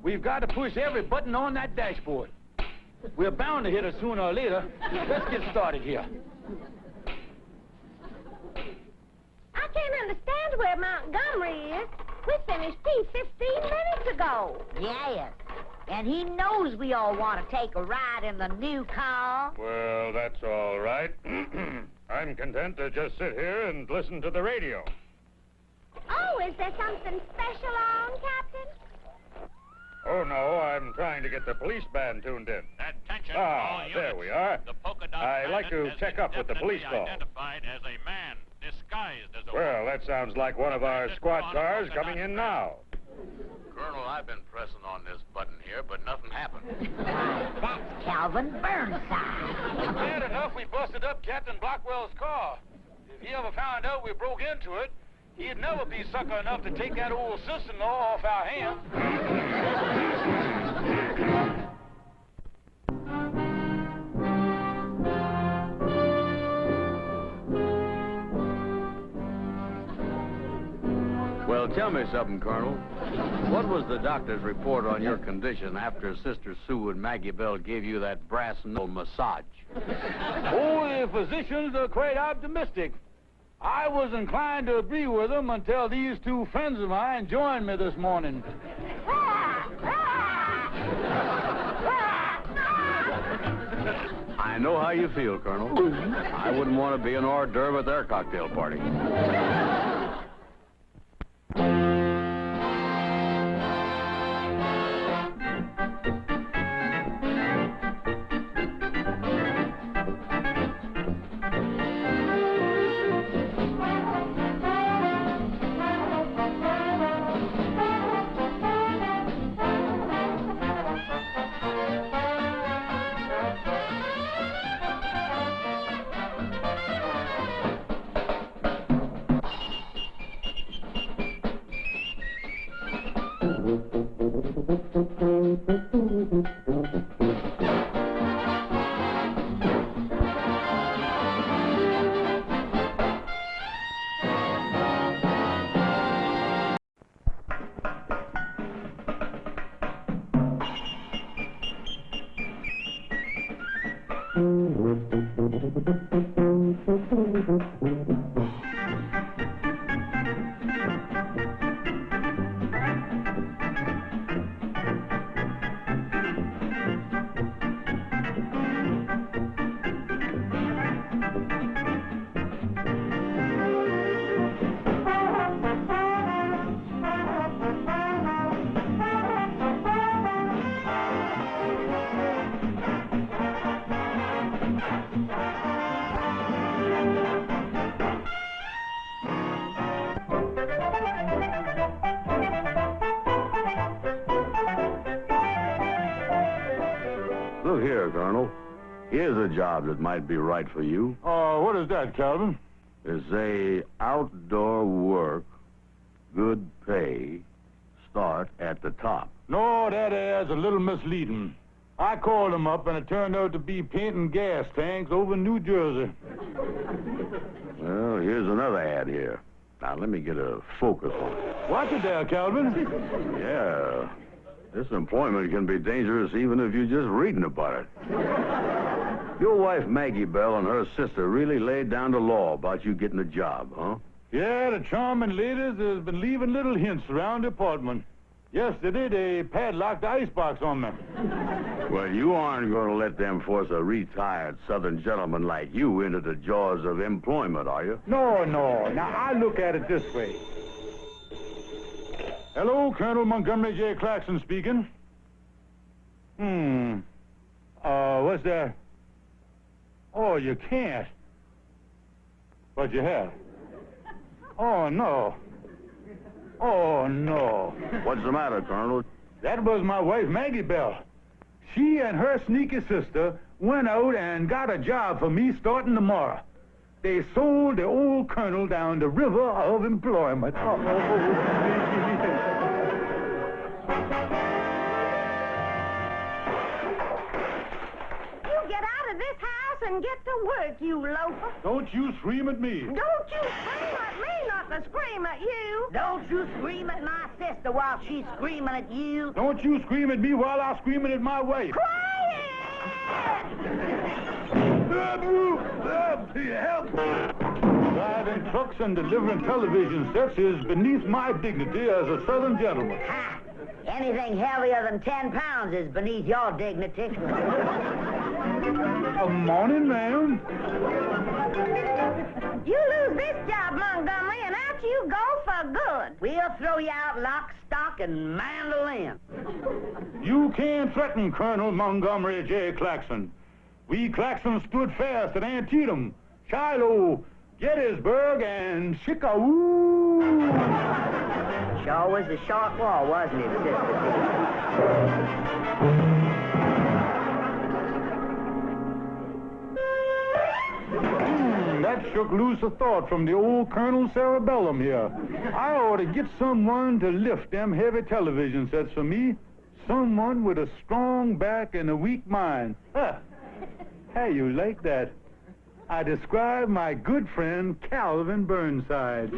We've got to push every button on that dashboard. We're bound to hit it sooner or later. Let's get started here. I can't understand where Montgomery is. We finished tea 15 minutes ago. Yes. And he knows we all want to take a ride in the new car. Well, that's all right. I'm content to just sit here and listen to the radio. Oh, is there something special on, Captain? Oh, no, I'm trying to get the police band tuned in. Attention, Ah, all units. there we are. The polka dot I'd like to bandit check has up been with the police definitely call. identified as a man disguised as a Well, woman. that sounds like one of our squad cars coming in now. Colonel, I've been pressing on this button here, but nothing happened. That's Calvin Burnside. Bad enough we busted up Captain Blockwell's car. If he ever found out we broke into it, he'd never be sucker enough to take that old sister-in-law off our hands. Well, tell me something, Colonel. What was the doctor's report on your condition after Sister Sue and Maggie Bell gave you that brass knuckle massage? Oh, the physicians are quite optimistic. I was inclined to agree with them until these two friends of mine joined me this morning. I know how you feel, Colonel. I wouldn't want to be an hors d'oeuvre at their cocktail party. Look here, Colonel. Here's a job that might be right for you. What is that, Calvin? It's a outdoor work, good pay, start at the top. No, that ad's a little misleading. I called him up, and it turned out to be painting gas tanks over in New Jersey. Well, here's another ad here. Now, let me get a focus on it. Watch it there, Calvin. Yeah. This employment can be dangerous even if you're just reading about it. Your wife, Maggie Bell, and her sister really laid down the law about you getting a job, huh? Yeah, the charming ladies has been leaving little hints around the apartment. Yesterday, they padlocked the icebox on me. Well, you aren't going to let them force a retired Southern gentleman like you into the jaws of employment, are you? No. Now, I look at it this way. Hello, Colonel Montgomery J. Klaxon speaking. What's that? Oh, you can't. But you have. Oh, no. Oh, no. What's the matter, Colonel? That was my wife, Maggie Bell. She and her sneaky sister went out and got a job for me starting tomorrow. They sold the old colonel down the river of employment. You get out of this house and get to work, you loafer. Don't you scream at me. Don't you scream at me, not to scream at you. Don't you scream at my sister while she's screaming at you. Don't you scream at me while I'm screaming at my wife. Help! Driving trucks and delivering television sets is beneath my dignity as a Southern gentleman. Ha! Anything heavier than 10 pounds is beneath your dignity. Morning, ma'am. You lose this job, Montgomery, and out you go for good. We'll throw you out lock, stock, and mandolin. You can't threaten Colonel Montgomery J. Klaxon. We Klaxon stood fast at Antietam, Shiloh, Gettysburg, and Chicago. Sure was a short war, wasn't it, Sister? That shook loose a thought from the old Colonel Cerebellum here. I ought to get someone to lift them heavy television sets for me. Someone with a strong back and a weak mind. Huh. Hey, you like that? I describe my good friend Calvin Burnside.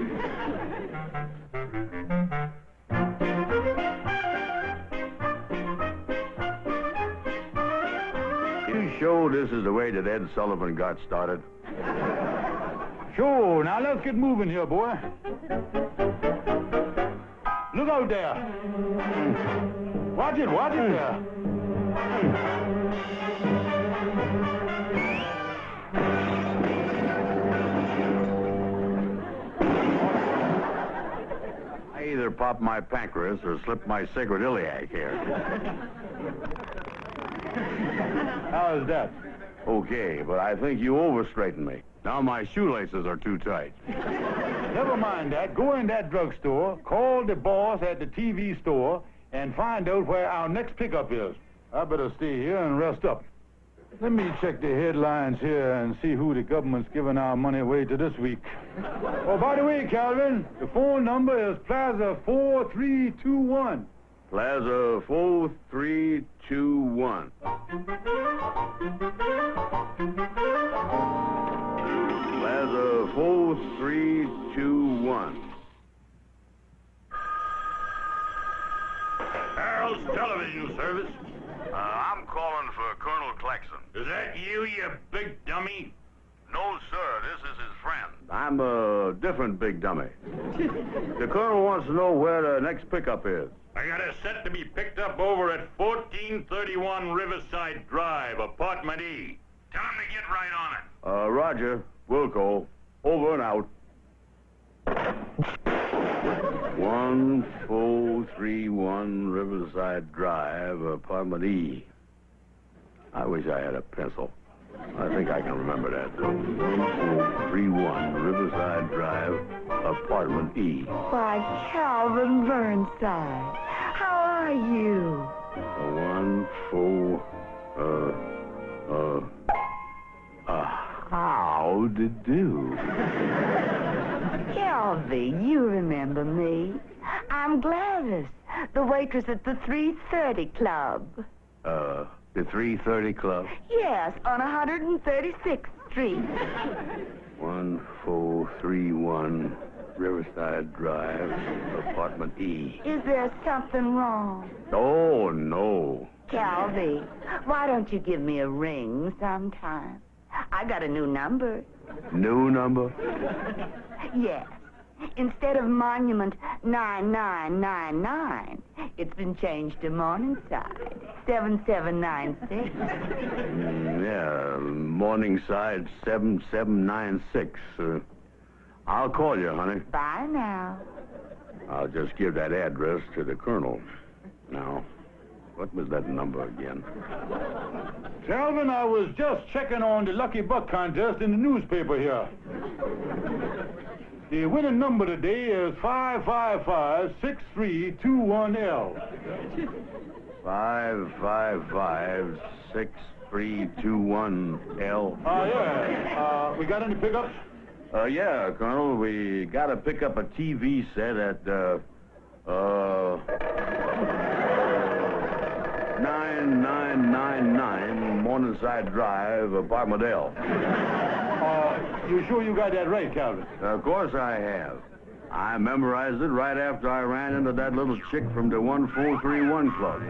You sure this is the way that Ed Sullivan got started? Sure. Now let's get moving here, boy. Look out there. Watch it there. I either popped my pancreas or slipped my sacred iliac here. How is that? Okay, but I think you overstraightened me. Now my shoelaces are too tight. Never mind that. Go in that drugstore, call the boss at the TV store, and find out where our next pickup is. I better stay here and rest up. Let me check the headlines here and see who the government's giving our money away to this week. Oh, by the way, Calvin, the phone number is Plaza 4321. Plaza 4321. Plaza 4321. Harold's Television Service. I'm calling for Colonel Klaxon. Is that you, you big dummy? I'm a different big dummy. The colonel wants to know where the next pickup is. I got a set to be picked up over at 1431 Riverside Drive, apartment E. Tell him to get right on it. Roger. Wilco. Over and out. 1431 Riverside Drive, apartment E. I wish I had a pencil. I think I can remember that. 1431 Riverside Drive, apartment E. Why, Calvin Burnside, how are you? How to do? Calvin, you remember me. I'm Gladys, the waitress at the 330 Club. The 330 Club? Yes, on 136th Street. 1431 Riverside Drive, apartment E. Is there something wrong? Oh, no. Calvin, why don't you give me a ring sometime? I got a new number. New number? Yes. Instead of Monument 9999, it's been changed to Morningside 7796. Yeah, Morningside 7796. I'll call you, honey. Bye now. I'll just give that address to the colonel. Now, what was that number again? Calvin, I was just checking on the Lucky Buck contest in the newspaper here. The winning number today is 555-6321L. 555-6321L. Yeah. We got any pickups? Yeah, Colonel. We got to pick up a TV set at, 9999 Morningside Drive, apartment L. You sure you got that right, Calvin? Of course I have. I memorized it right after I ran into that little chick from the 1431 Club.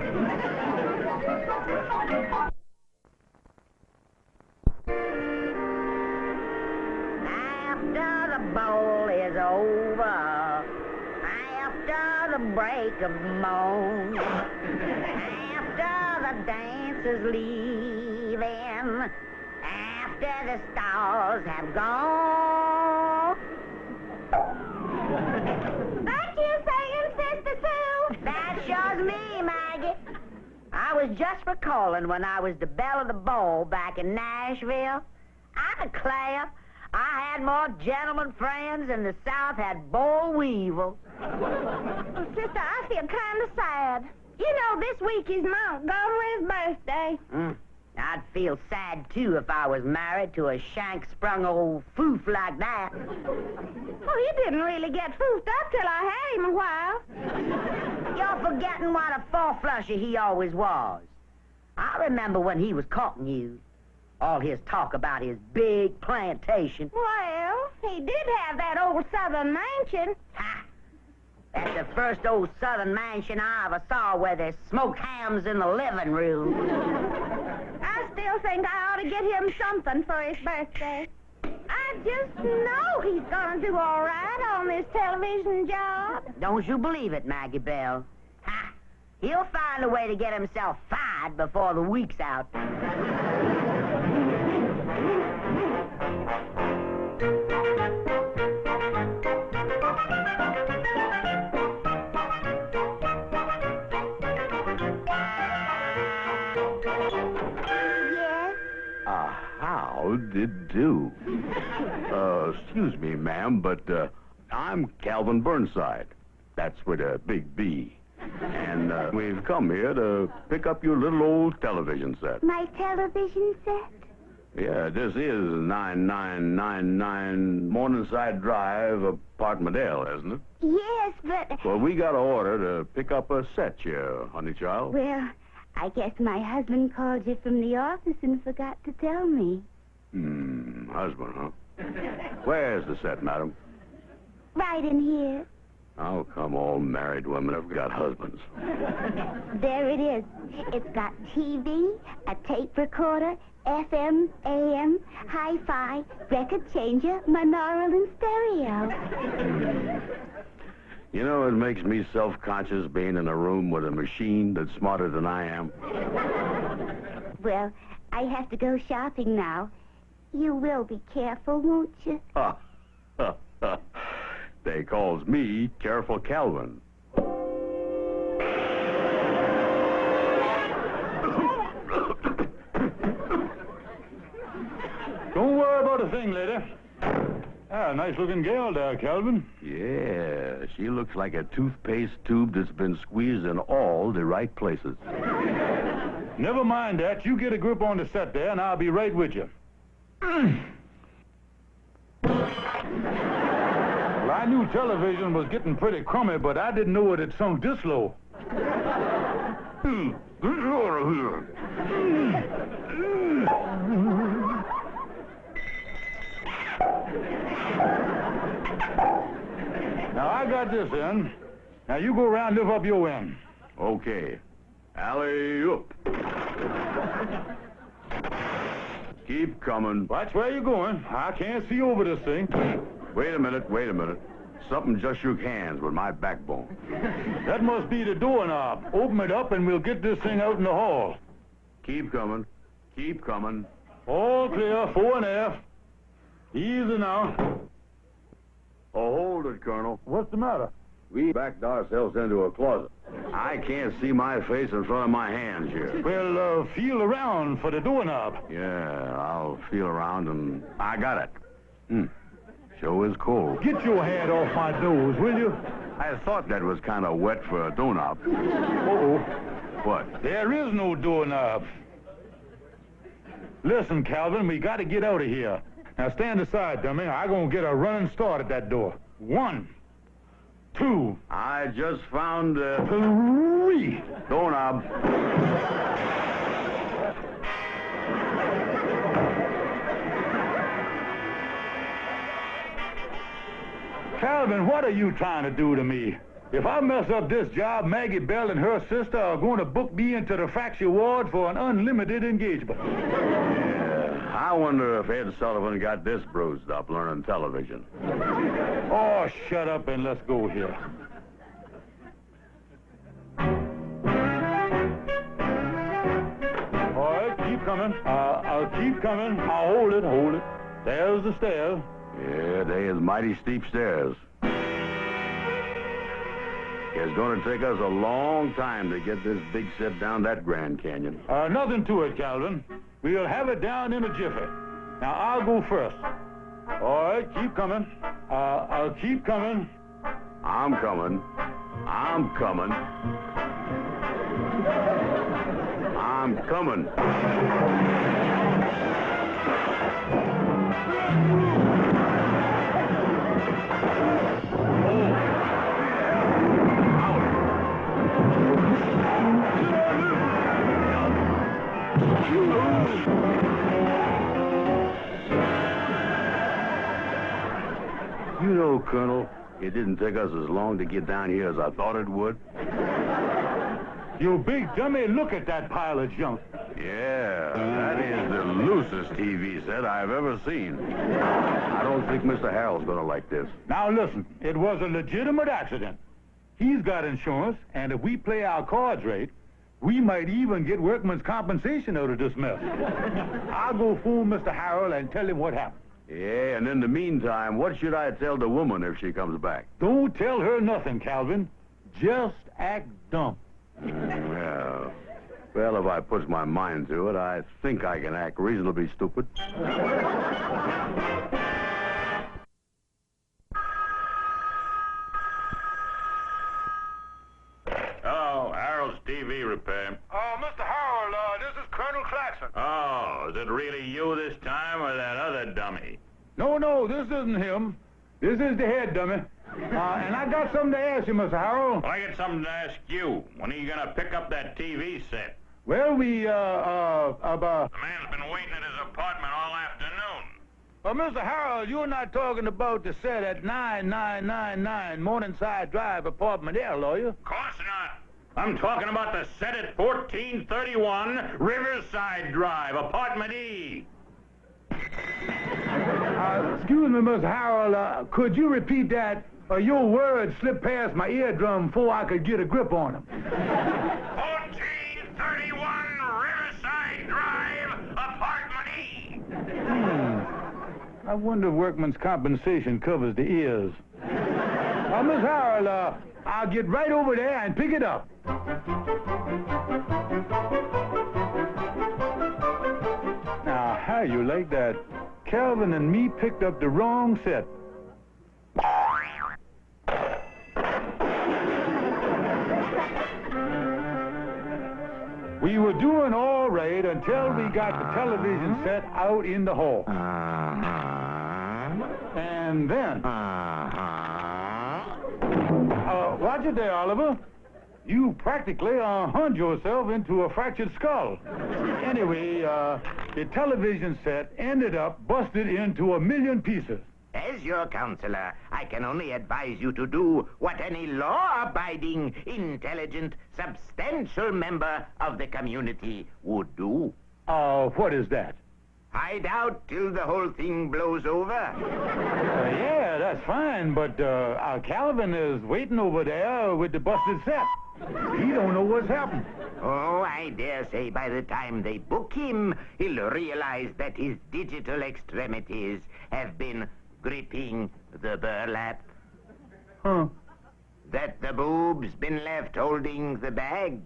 After the bowl is over, after the break of moan, after the dancers leaving, after the stars have gone. That you saying, Sister Sue? That shows me, Maggie. I was just recalling when I was the belle of the ball back in Nashville. I declare, I had more gentlemen friends than the South had boll weevil. Well, Sister, I feel kind of sad. You know, this week is Montgomery's birthday. I'd feel sad, too, if I was married to a shank-sprung old foof like that. Well, he didn't really get foofed up till I had him a while. You're forgetting what a four-flusher he always was. I remember when he was courting you. All his talk about his big plantation. Well, he did have that old southern mansion. Ha! That's the first old southern mansion I ever saw where there's smoked hams in the living room. I still think I ought to get him something for his birthday. I just know he's gonna do all right on this television job. Don't you believe it, Maggie Bell? Ha! He'll find a way to get himself fired before the week's out. How did do? Excuse me, ma'am, but I'm Calvin Burnside. That's with a big B. And we've come here to pick up your little old television set. My television set? Yeah, this is 9999 Morningside Drive, apartment L, isn't it? Yes, but... Well, we got an order to pick up a set here, honey child. Well, I guess my husband called you from the office and forgot to tell me. Husband, huh? Where's the set, madam? Right in here. Oh, come, all married women have got husbands. There it is. It's got TV, a tape recorder, FM, AM, hi-fi, record changer, monaural, and stereo. You know, it makes me self-conscious being in a room with a machine that's smarter than I am. Well, I have to go shopping now. You will be careful, won't you? They calls me Careful Calvin. Don't worry about a thing, lady. Ah, nice-looking gal there, Calvin. Yeah, she looks like a toothpaste tube that's been squeezed in all the right places. Never mind that. You get a grip on the set there, and I'll be right with you. Well, I knew television was getting pretty crummy, but I didn't know it had sunk this low. Now, I got this end. Now, you go around and lift up your end. Okay. Alley-oop. Keep coming. Watch where you're going. I can't see over this thing. Wait a minute. Something just shook hands with my backbone. That must be the doorknob. Open it up and we'll get this thing out in the hall. Keep coming. All clear, fore and aft. Easy now. Oh, hold it, Colonel. What's the matter? We backed ourselves into a closet. I can't see my face in front of my hands here. Well, feel around for the doorknob. Yeah, I'll feel around and I got it. Sure is cold. Get your hand off my nose, will you? I thought that was kind of wet for a doorknob. Uh-oh. What? There is no doorknob. Listen, Calvin, we got to get out of here. Now, stand aside, dummy. I'm going to get a running start at that door. 1, 2. I just found 3. Doorknob. Calvin, what are you trying to do to me? If I mess up this job, Maggie Bell and her sister are going to book me into the fracture ward for an unlimited engagement. Yeah, I wonder if Ed Sullivan got this bruised up learning television. Oh, shut up and let's go here. All right, keep coming. I'll keep coming. I'll hold it. There's the stairs. Yeah, they is mighty steep stairs. It's going to take us a long time to get this big set down that Grand Canyon. Nothing to it, Calvin. We'll have it down in a jiffy. Now, I'll go first. All right, keep coming. I'll keep coming. I'm coming. I'm coming. You know, Colonel, it didn't take us as long to get down here as I thought it would. You big dummy, look at that pile of junk. Yeah, that is the loosest TV set I've ever seen. I don't think Mr. Harold's gonna like this. Now listen, it was a legitimate accident. He's got insurance, and if we play our cards right, we might even get workman's compensation out of this mess. I'll go fool Mr. Harold and tell him what happened. Yeah, and in the meantime, what should I tell the woman if she comes back? Don't tell her nothing, Calvin. Just act dumb. Yeah. Well, if I puts my mind to it, I think I can act reasonably stupid. Oh, Harold's TV repair. Oh, Mr. Harold, this is Colonel Klaxon. Oh, is it really you this time or that other dummy? No, this isn't him. This is the head dummy. And I got something to ask you, Mr. Harold. Well, I got something to ask you. When are you going to pick up that TV set? Well, The man's been waiting at his apartment all afternoon. Mr. Harold, you're not talking about the set at 9999 Morningside Drive, apartment L, are you? Of course not. I'm talking about the set at 1431 Riverside Drive, apartment E. Excuse me, Miss Harold. Could you repeat that? Your words slipped past my eardrum before I could get a grip on them. 1431 Riverside Drive, apartment E. I wonder if workman's compensation covers the ears. Miss Harold, I'll get right over there and pick it up. Now, how you like that? Calvin and me picked up the wrong set. We were doing all right until we got the television set out in the hall. And then... watch it there, Oliver. You practically hung yourself into a fractured skull. Anyway, the television set ended up busted into 1,000,000 pieces. As your counselor, I can only advise you to do what any law-abiding, intelligent, substantial member of the community would do. What is that? Hide out till the whole thing blows over. Yeah, that's fine, but Calvin is waiting over there with the busted set. He don't know what's happened. Oh, I dare say by the time they book him, he'll realize that his digital extremities have been gripping the burlap. Huh? That the boob's been left holding the bag.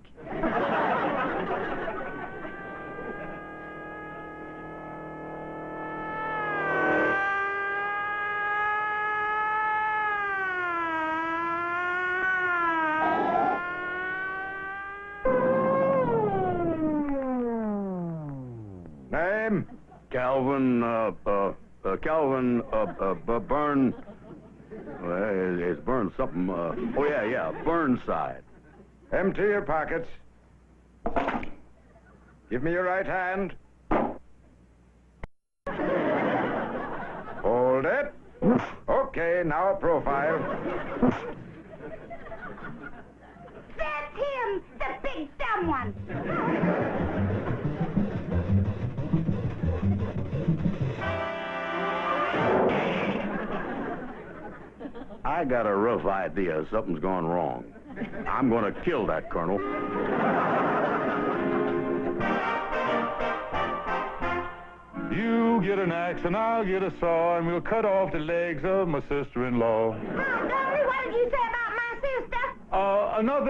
Name? Calvin Burn... it's Burn something, Burnside. Empty your pockets. Give me your right hand. Hold it. Okay, now a profile. That's him, the big dumb one. I got a rough idea something's gone wrong. I'm going to kill that colonel. You get an axe and I'll get a saw and we'll cut off the legs of my sister-in-law. Montgomery, what did you say about my sister?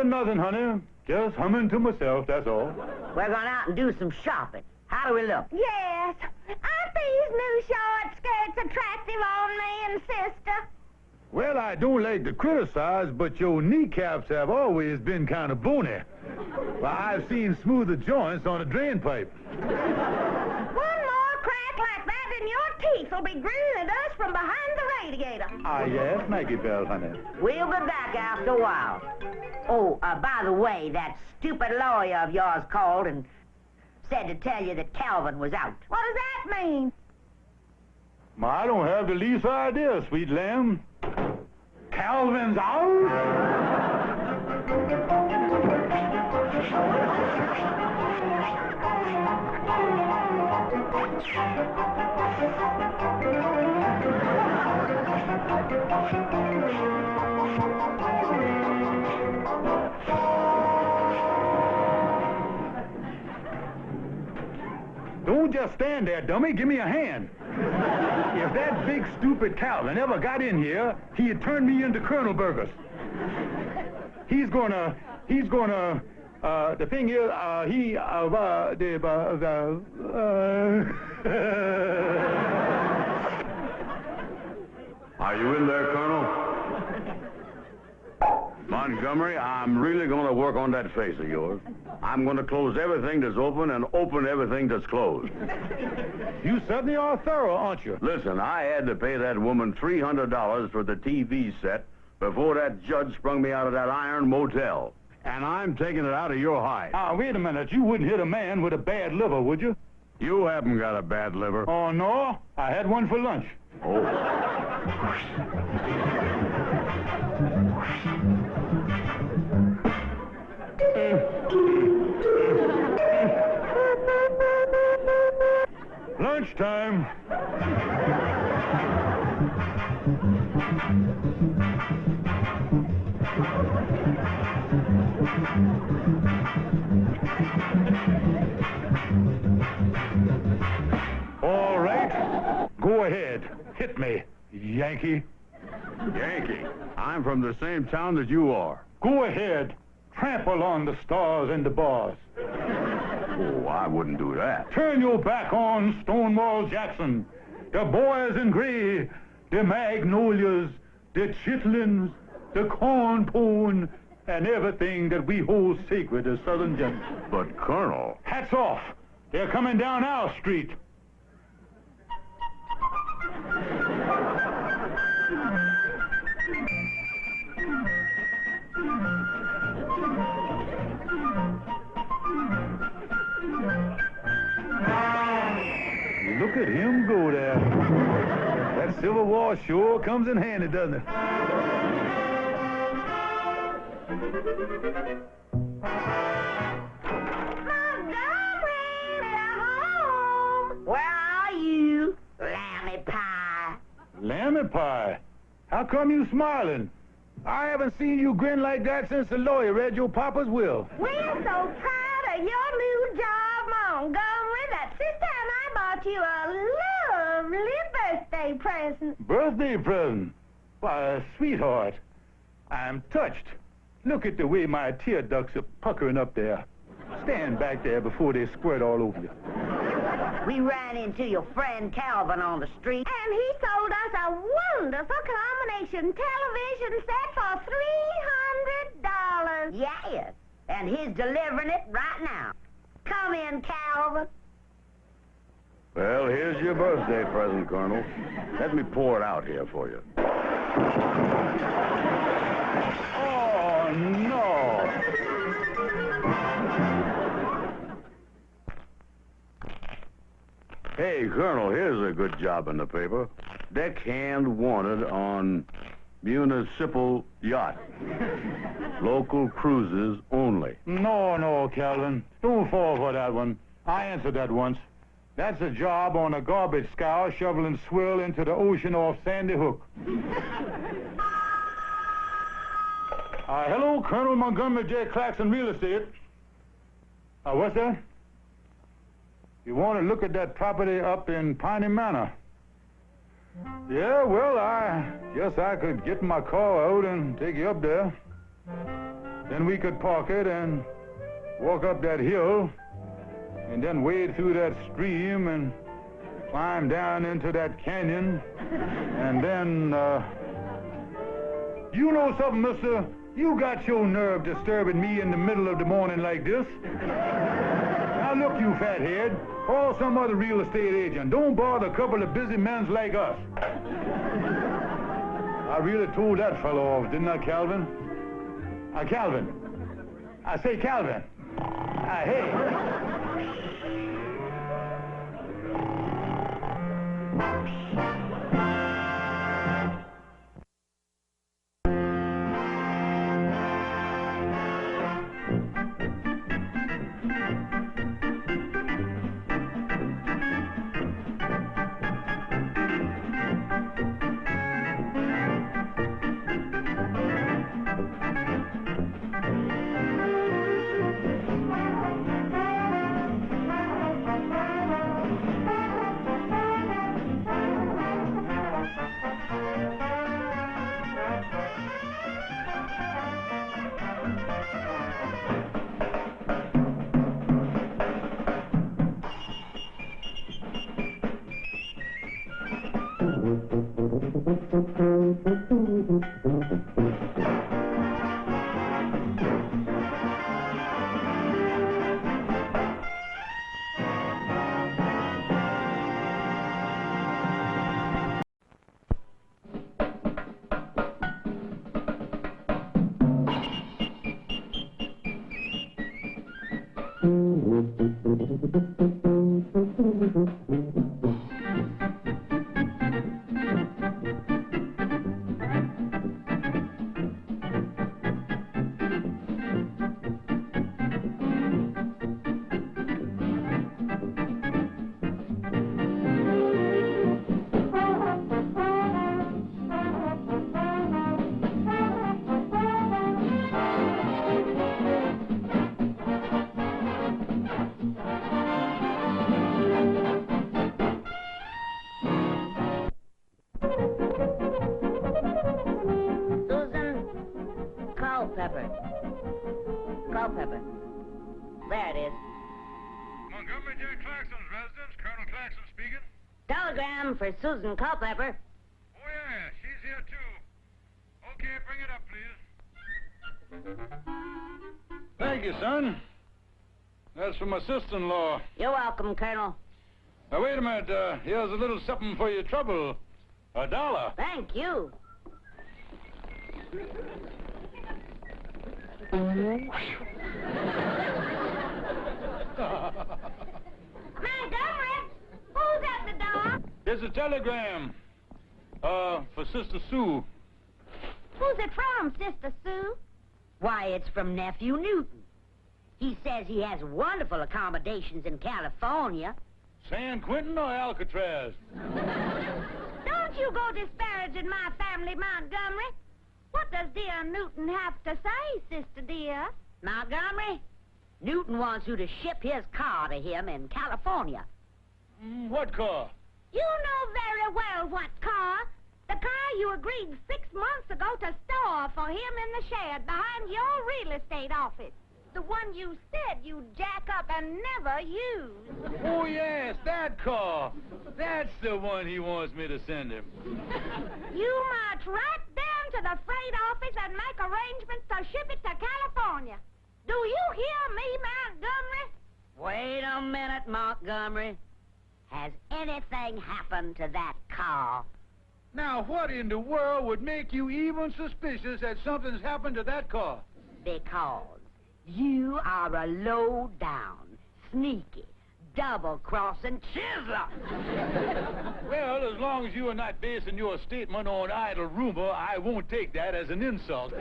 Nothing, honey. Just humming to myself, that's all. We're going out and do some shopping. How do we look? Yes. Aren't these new short skirts attractive on me and sister? Well, I don't like to criticize, but your kneecaps have always been kind of bony. Well, I've seen smoother joints on a drain pipe. One more crack like that and your teeth will be grinning at us from behind the radiator. Yes, Maggie Bell, honey. We'll be back after a while. Oh, by the way, that stupid lawyer of yours called and said to tell you that Calvin was out. What does that mean? I don't have the least idea, sweet lamb. Calvin's out? Don't just stand there, dummy. Give me a hand. If that big, stupid Calvin ever got in here, he'd turn me into Colonel Burgers. He's gonna, the thing is, Are you in there, Colonel? Montgomery, I'm really going to work on that face of yours. I'm going to close everything that's open and open everything that's closed. You certainly are thorough, aren't you? Listen, I had to pay that woman $300 for the TV set before that judge sprung me out of that iron motel. And I'm taking it out of your hide. Wait a minute. You wouldn't hit a man with a bad liver, would you? You haven't got a bad liver. Oh, no? I had one for lunch. Oh. Lunchtime. All right. Go ahead. Hit me, Yankee. Yankee, I'm from the same town that you are. Go ahead. Trample on the stars and the bars. Oh, I wouldn't do that. Turn your back on Stonewall Jackson, the boys in gray, the magnolias, the chitlins, the corn pone, and everything that we hold sacred as Southern gentlemen. But, Colonel... Hats off. They're coming down our street. Look at him go there. That Civil War sure comes in handy, doesn't it? Where are you, lammy pie? Lammy pie? How come you smiling? I haven't seen you grin like that since the lawyer read your papa's will. We're so proud of your new job, Montgomery, that sister and I bought you a lovely birthday present. Birthday present? Why, sweetheart, I'm touched. Look at the way my tear ducts are puckering up there. Stand back there before they squirt all over you. We ran into your friend Calvin on the street. And he sold us a wonderful combination television set for $300. Yes, and he's delivering it right now. Come in, Calvin. Well, here's your birthday present, Colonel. Let me pour it out here for you. Oh, no. Hey, Colonel, here's a good job in the paper. Deckhand wanted on municipal yacht. Local cruises only. No, Calvin. Don't fall for that one. I answered that once. That's a job on a garbage scour shoveling swill into the ocean off Sandy Hook. Hello, Colonel Montgomery J, Klaxon Real Estate. What's that? You want to look at that property up in Piney Manor? Yeah, well, I guess I could get my car out and take you up there. Then we could park it and walk up that hill, and then wade through that stream and climb down into that canyon, and then, you know something, mister? You got your nerve disturbing me in the middle of the morning like this. Now look, you fathead, call some other real estate agent. Don't bother a couple of busy men like us. I really told that fellow off, didn't I, Calvin? Calvin. I say, Calvin. Hey. Culpepper. There it is. Montgomery J. Klaxon's residence. Colonel Klaxon speaking. Telegram for Susan Culpepper. Oh, yeah, she's here, too. Okay, bring it up, please. Thank you, son. That's for my sister-in-law. You're welcome, Colonel. Now, wait a minute. Here's a little something for your trouble. $1. Thank you. Montgomery, who's at the door? Here's a telegram. For Sister Sue. Who's it from, Sister Sue? Why, it's from Nephew Newton. He says he has wonderful accommodations in California. San Quentin or Alcatraz? Don't you go disparaging my family, Montgomery. What does dear Newton have to say, Sister dear? Montgomery, Newton wants you to ship his car to him in California. What car? You know very well what car. The car you agreed 6 months ago to store for him in the shed behind your real estate office. The one you said you'd jack up and never use. Oh, yes, that car. That's the one he wants me to send him. You march right down to the freight office and make arrangements to ship it to California. Do you hear me, Montgomery? Wait a minute, Montgomery. Has anything happened to that car? Now, what in the world would make you even suspicious that something's happened to that car? Because you are a low-down, sneaky, double-crossing chiseler. Well, as long as you are not basing your statement on idle rumor, I won't take that as an insult.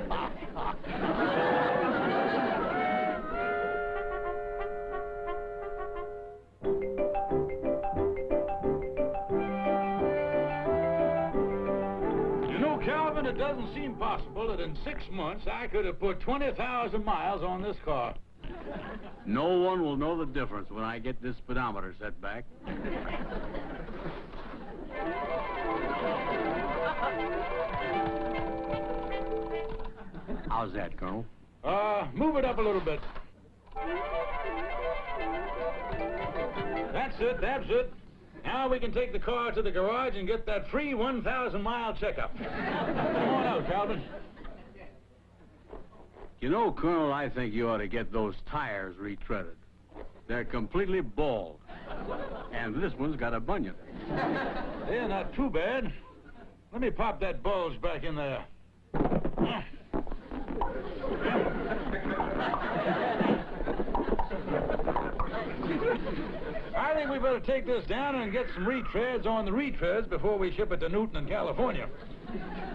Calvin, it doesn't seem possible that in 6 months I could have put 20,000 miles on this car. No one will know the difference when I get this speedometer set back. How's that, Colonel? Move it up a little bit. That's it, that's it. Now we can take the car to the garage and get that free 1,000-mile checkup. Come on out, Calvin. You know, Colonel, I think you ought to get those tires retreaded. They're completely bald. And this one's got a bunion. They're not too bad. Let me pop that bulge back in there. I think we better take this down and get some retreads on the retreads before we ship it to Newton in California.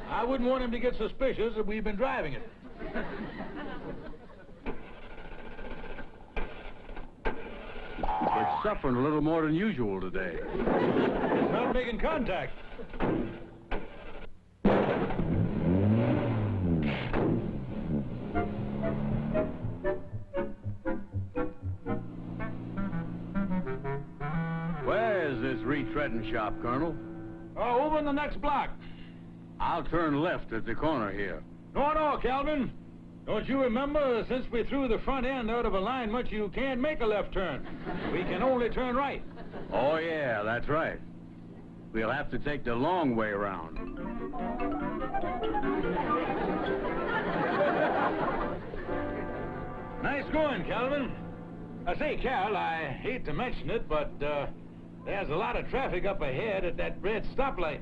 I wouldn't want him to get suspicious that we've been driving it. It's suffering a little more than usual today. It's not making contact. Retreading shop, Colonel. Over in the next block. I'll turn left at the corner here. No, Calvin. Don't you remember, since we threw the front end out of alignment, you can't make a left turn. We can only turn right. Oh, yeah, that's right. We'll have to take the long way around. Nice going, Calvin. I say, Cal, I hate to mention it, but, there's a lot of traffic up ahead at that red stoplight.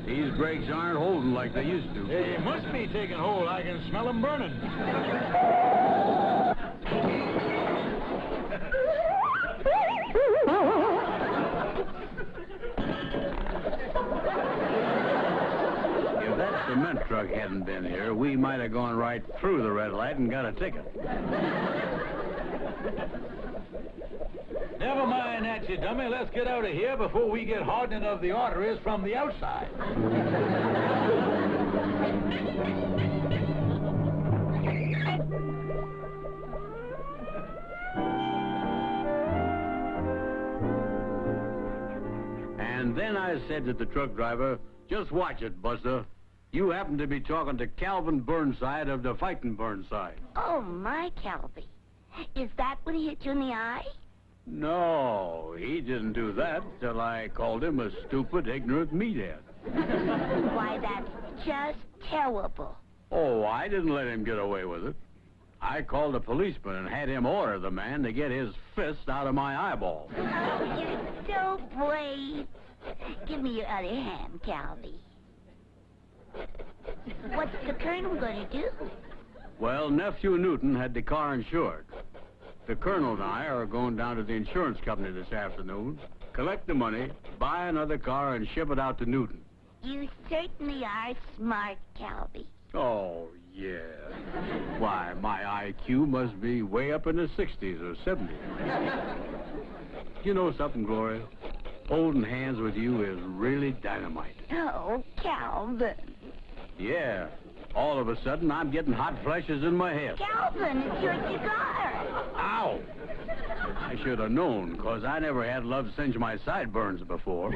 These brakes aren't holding like they used to. They must be taking hold. I can smell them burning. If that cement truck hadn't been here, we might have gone right through the red light and got a ticket. Never mind that, you dummy. Let's get out of here before we get hardening of the arteries from the outside. And then I said to the truck driver, just watch it, Buster. You happen to be talking to Calvin Burnside of the Fighting Burnside. Oh, my Calvin. Is that when he hit you in the eye? No, he didn't do that till I called him a stupid, ignorant meathead. Why, that's just terrible. Oh, I didn't let him get away with it. I called a policeman and had him order the man to get his fist out of my eyeball. Oh, you're so brave. Give me your other hand, Calvin. What's the Colonel going to do? Well, Nephew Newton had the car insured. The Colonel and I are going down to the insurance company this afternoon, collect the money, buy another car, and ship it out to Newton. You certainly are smart, Calvin. Oh, yeah. Why, my IQ must be way up in the 60s or 70s. You know something, Gloria? Holding hands with you is really dynamite. Oh, Calvin. Yeah. All of a sudden, I'm getting hot flashes in my head. Calvin, it's your cigar. Ow! I should have known, 'cause I never had love singe my sideburns before.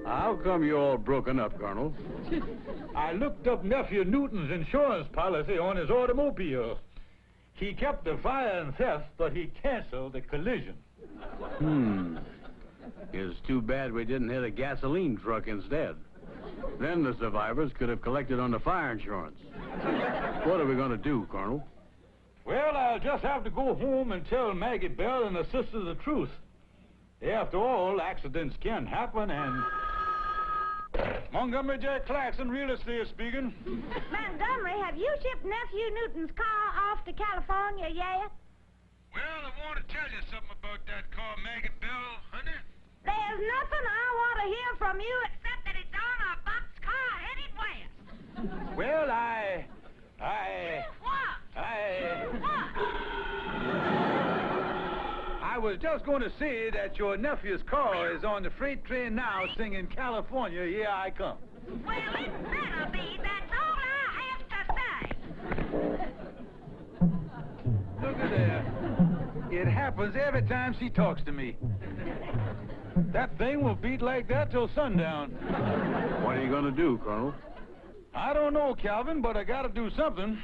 How come you're all broken up, Colonel? I looked up Nephew Newton's insurance policy on his automobile. He kept the fire and theft, but he canceled the collision. It's too bad we didn't hit a gasoline truck instead. Then the survivors could have collected on the fire insurance. What are we going to do, Colonel? Well, I'll just have to go home and tell Maggie Bell and her sister the truth. After all, accidents can happen, and... Montgomery J. Klaxon, real estate speaking. Montgomery, have you shipped Nephew Newton's car off to California yet? Well, I want to tell you something about that car, Maggie Bell, honey. There's nothing I want to hear from you except that it's on a boxcar headed west. Well, What? I was just going to say that your nephew's car is on the freight train now singing California, Here I Come. Well, it better be. That's all I have to say. Look at there. It happens every time she talks to me. That thing will beat like that till sundown. What are you going to do, Colonel? I don't know, Calvin, but I got to do something.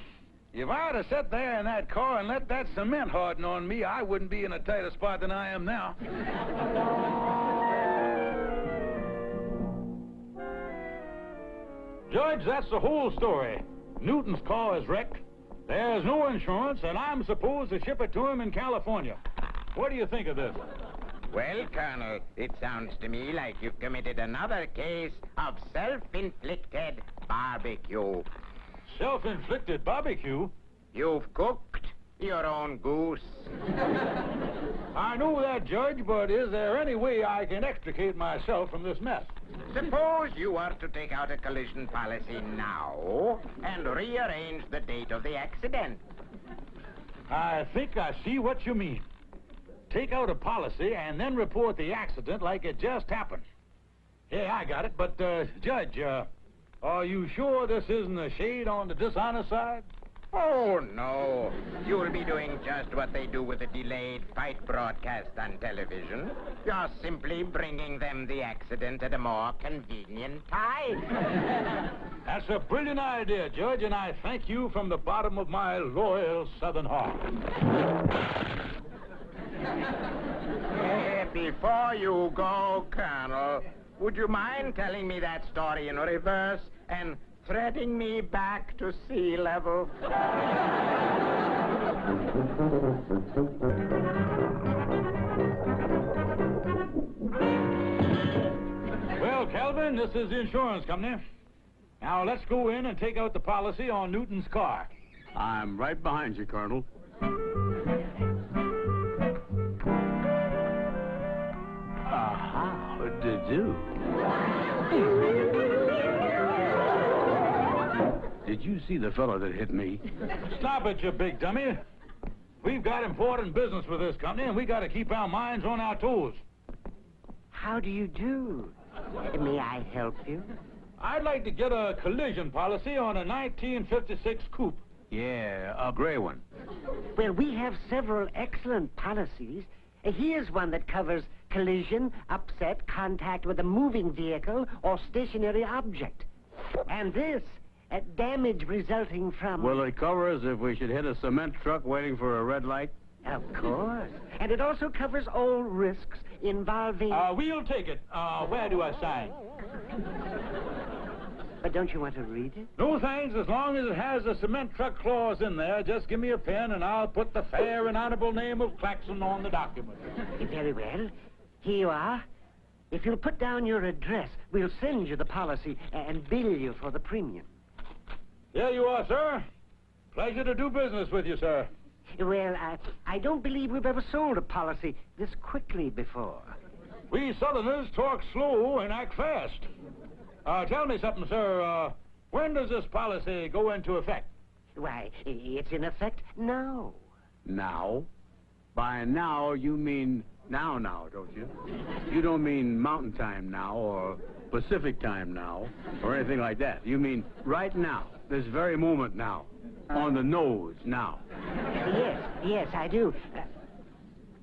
If I had to sit there in that car and let that cement harden on me, I wouldn't be in a tighter spot than I am now. Judge, that's the whole story. Newton's car is wrecked. There's no insurance, and I'm supposed to ship it to him in California. What do you think of this? Well, Colonel, it sounds to me like you've committed another case of self-inflicted barbecue. Self-inflicted barbecue? You've cooked your own goose. I know that, Judge, but is there any way I can extricate myself from this mess? Suppose you were to take out a collision policy now and rearrange the date of the accident. I think I see what you mean. Take out a policy and then report the accident like it just happened. Yeah, I got it, but, Judge, are you sure this isn't a shade on the dishonest side? Oh, no. You'll be doing just what they do with a delayed fight broadcast on television. You're simply bringing them the accident at a more convenient time. That's a brilliant idea, Judge, and I thank you from the bottom of my loyal Southern heart. Before you go, Colonel, would you mind telling me that story in reverse and threading me back to sea level? Well, Calvin, this is the insurance company. Now, let's go in and take out the policy on Newton's car. I'm right behind you, Colonel. How to do? Did you see the fellow that hit me? Stop it, you big dummy. We've got important business with this company, and we got to keep our minds on our toes. How do you do? May I help you? I'd like to get a collision policy on a 1956 coupe. Yeah, a gray one. Well, we have several excellent policies. Here's one that covers collision, upset, contact with a moving vehicle or stationary object. And this, damage resulting from... Will it cover us if we should hit a cement truck waiting for a red light? Of course. And it also covers all risks involving... We'll take it. Where do I sign? But don't you want to read it? No thanks, as long as it has a cement truck clause in there. Just give me a pen and I'll put the fair and honorable name of Klaxon on the document. Very well. Here you are. If you'll put down your address, we'll send you the policy and bill you for the premium. Here you are, sir. Pleasure to do business with you, sir. Well, I don't believe we've ever sold a policy this quickly before. We Southerners talk slow and act fast. Tell me something, sir. When does this policy go into effect? Why, it's in effect now. Now? By now, you mean now, don't you? You don't mean mountain time now or Pacific time now or anything like that. You mean right now, this very moment now, on the nose now. Yes, I do.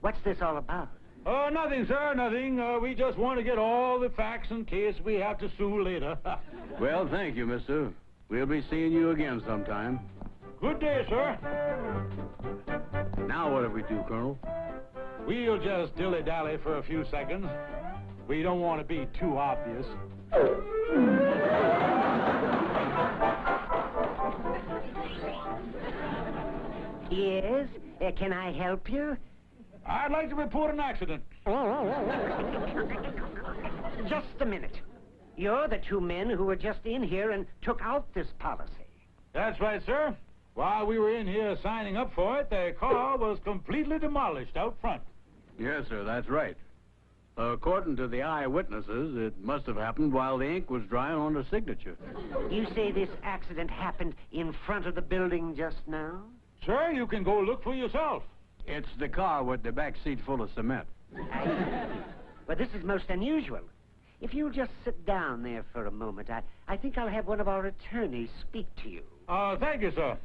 What's this all about? Nothing, sir, nothing. We just want to get all the facts in case we have to sue later. Well, thank you, mister. We'll be seeing you again sometime. Good day, sir. Now what do we do, Colonel? We'll just dilly-dally for a few seconds. We don't want to be too obvious. Yes? Can I help you? I'd like to report an accident. Just a minute. You're the two men who were just in here and took out this policy. That's right, sir. While we were in here signing up for it, their car was completely demolished out front. Yes, sir, that's right. According to the eyewitnesses, it must have happened while the ink was drying on the signature. You say this accident happened in front of the building just now? Sir, you can go look for yourself. It's the car with the back seat full of cement. But this is most unusual. If you'll just sit down there for a moment, I think I'll have one of our attorneys speak to you. Thank you, sir.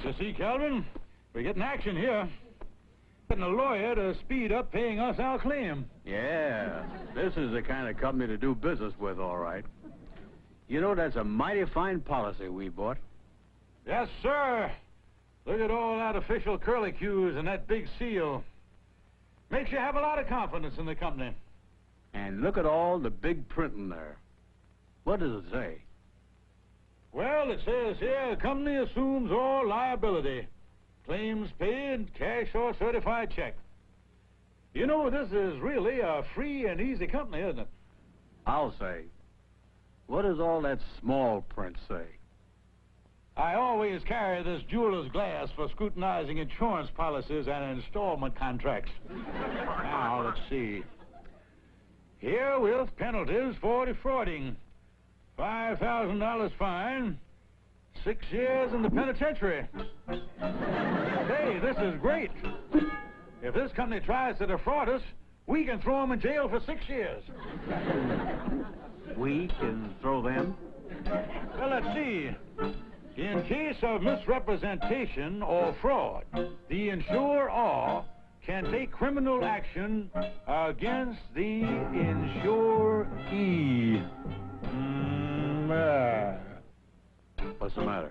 You see, Calvin, we're getting action here. Getting a lawyer to speed up paying us our claim. Yeah, this is the kind of company to do business with, all right. You know, that's a mighty fine policy we bought. Yes, sir. Look at all that official curlicues and that big seal. Makes you have a lot of confidence in the company. And look at all the big printing there. What does it say? Well, it says here, the company assumes all liability. Claims paid, cash or certified check. You know, this is really a free and easy company, isn't it? I'll say. What does all that small print say? I always carry this jeweler's glass for scrutinizing insurance policies and installment contracts. Now, let's see. Here with penalties for defrauding. $5,000 fine. 6 years in the penitentiary. Say, this is great. If this company tries to defraud us, we can throw them in jail for 6 years. We can throw them? Well, let's see. In case of misrepresentation or fraud, the insurer can take criminal action against the insuree. What's the matter?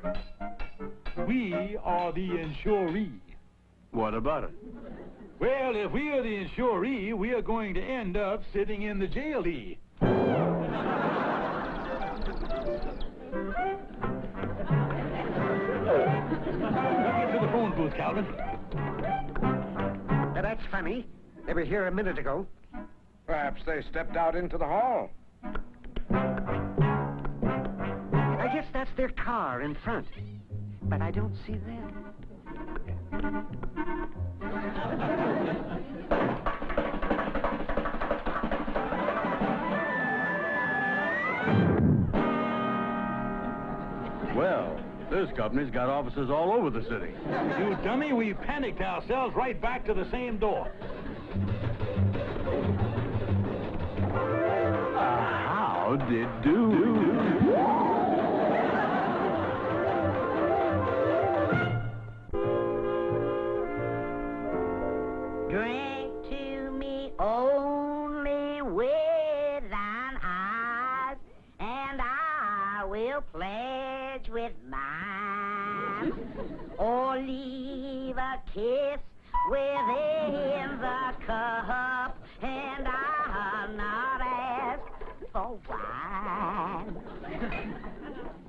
We are the insuree. What about it? Well, if we are the insuree, we are going to end up sitting in the jailee. Get to the phone booth, Calvin. Now, that's funny. They were here a minute ago. Perhaps they stepped out into the hall. I guess that's their car in front. But I don't see them. Well, this company's got offices all over the city. You dummy, we panicked ourselves right back to the same door. How did do? kiss within the cup, and I'll not ask for wine.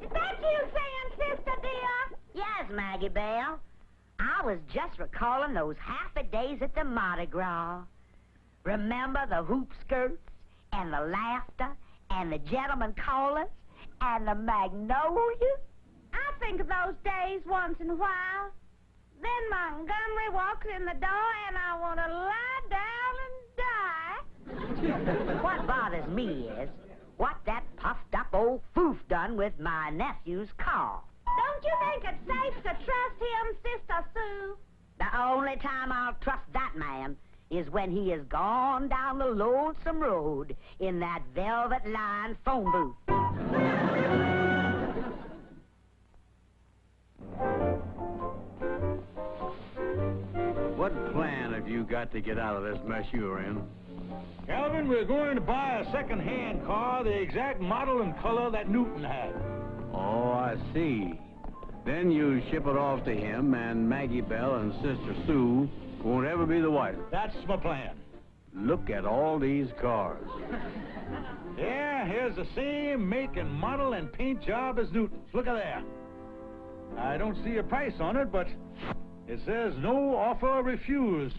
Is that you saying, Sister dear? Yes, Maggie Bell. I was just recalling those happy days at the Mardi Gras. Remember the hoop skirts, and the laughter, and the gentlemen callers, and the magnolias? I think of those days once in a while. Then Montgomery walks in the door, and I want to lie down and die. What bothers me is what that puffed-up old foof done with my nephew's car. Don't you think it's safe to trust him, Sister Sue? The only time I'll trust that man is when he has gone down the lonesome road in that velvet-lined phone booth. What plan have you got to get out of this mess you're in? Calvin, we're going to buy a second-hand car, the exact model and color that Newton had. Oh, I see. Then you ship it off to him, and Maggie Bell and Sister Sue won't ever be the wiser. That's my plan. Look at all these cars. Yeah, here's the same make and model and paint job as Newton's. Look at there. I don't see a price on it, but it says no offer refused.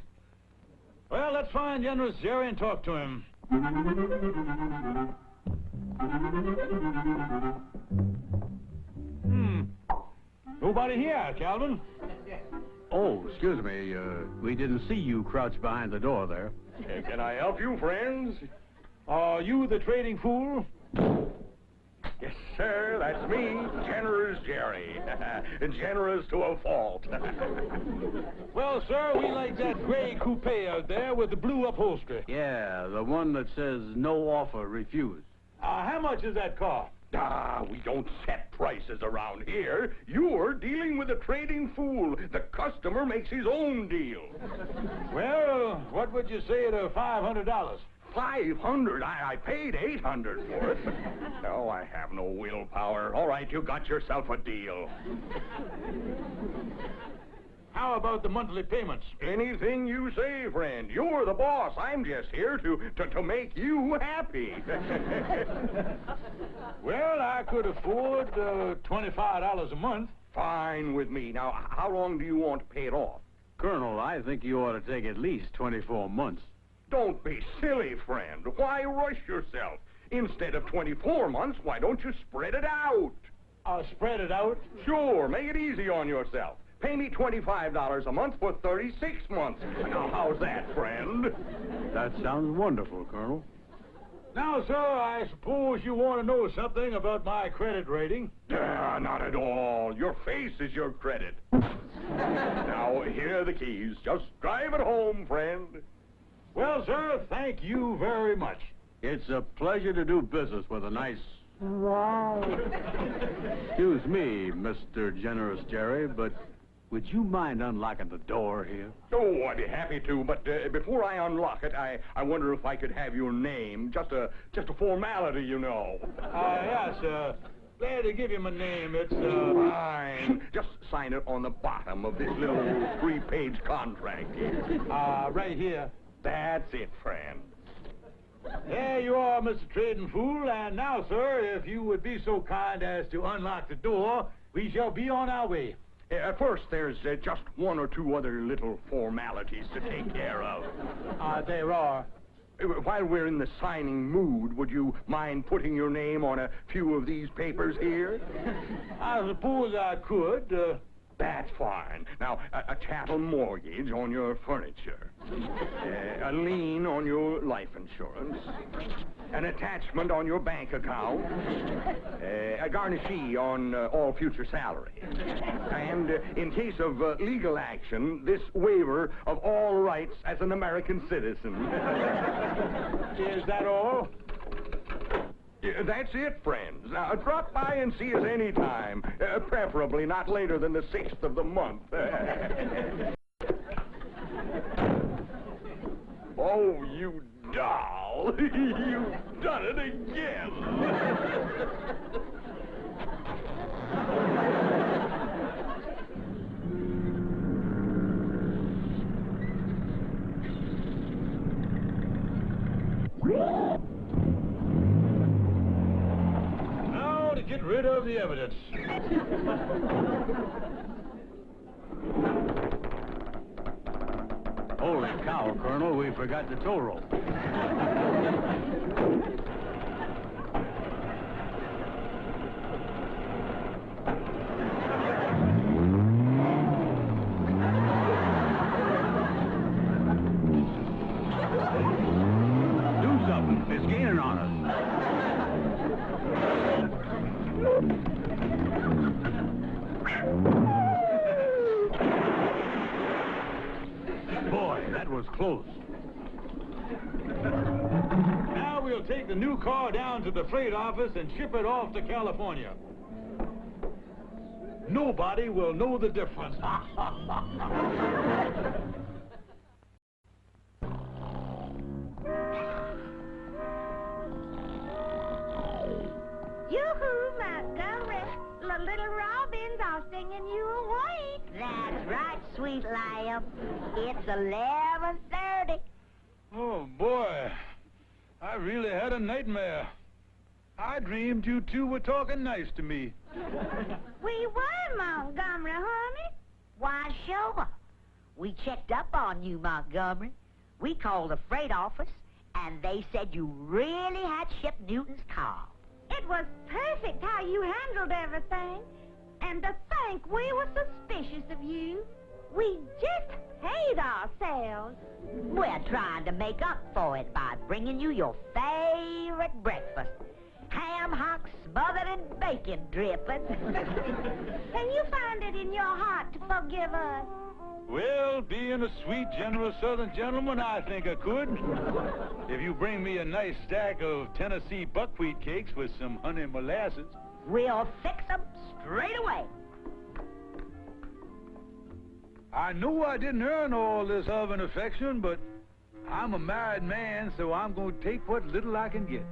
Well, let's find Generous Jerry and talk to him. Nobody here, Calvin. Oh, excuse me. We didn't see you crouched behind the door there. Can I help you, friends? Are you the trading fool? Yes, sir, that's me, Generous Jerry. Generous to a fault. Well, sir, we like that gray coupe out there with the blue upholstery. Yeah, the one that says no offer refused. How much is that car? We don't set prices around here. You're dealing with a trading fool. The customer makes his own deal. Well, what would you say to $500? $500? I paid $800 for it. No, I have no willpower. All right, you got yourself a deal. How about the monthly payments? Anything you say, friend. You're the boss. I'm just here to make you happy. Well, I could afford $25 a month. Fine with me. Now, how long do you want to pay it off? Colonel, I think you ought to take at least 24 months. Don't be silly, friend. Why rush yourself? Instead of 24 months, why don't you spread it out? Spread it out? Sure. Make it easy on yourself. Pay me $25 a month for 36 months. Now, how's that, friend? That sounds wonderful, Colonel. Now, sir, I suppose you want to know something about my credit rating? Not at all. Your face is your credit. Now, here are the keys. Just drive it home, friend. Well, sir, thank you very much. It's a pleasure to do business with a nice... Wow. Excuse me, Mr. Generous Jerry, but would you mind unlocking the door here? Oh, I'd be happy to, but before I unlock it, I wonder if I could have your name. Just a formality, you know. Yes, glad to give you my name. It's, Fine. Just sign it on the bottom of this little 3-page contract here. Right here. That's it, friend. There you are, Mr. Trading Fool. And now, sir, if you would be so kind as to unlock the door, we shall be on our way. First, there's just one or two other little formalities to take care of. There are. While we're in the signing mood, would you mind putting your name on a few of these papers here? I suppose I could. That's fine. Now, a chattel mortgage on your furniture, a lien on your life insurance, an attachment on your bank account, a garnishee on all future salary, and in case of legal action, this waiver of all rights as an American citizen. Is that all? That's it, friends. Now, drop by and see us anytime. Preferably not later than the 6th of the month. Oh, you doll. You've done it again. Now to get rid of the evidence. Holy cow, Colonel, we forgot the tow rope. Do something. It's gaining on us. Boy, that was close. Now we'll take the new car down to the freight office and ship it off to California. Nobody will know the difference. Yoo-hoo, Montgomery. The little robins are singing you awake. That's right, sweet lamb. It's 11:30. Oh, boy. I really had a nightmare. I dreamed you two were talking nice to me. We were, Montgomery, honey. Why, sure. We checked up on you, Montgomery. We called the freight office, and they said you really had shipped Newton's car. It was perfect how you handled everything. And to think we were suspicious of you. We just hate ourselves. We're trying to make up for it by bringing you your favorite breakfast. Ham hocks smothered in bacon drippings. Can you find it in your heart to forgive us? Well, being a sweet, generous Southern gentleman, I think I could. If you bring me a nice stack of Tennessee buckwheat cakes with some honey molasses. We'll fix them straight away. I know I didn't earn all this love and affection, but I'm a married man, so I'm going to take what little I can get.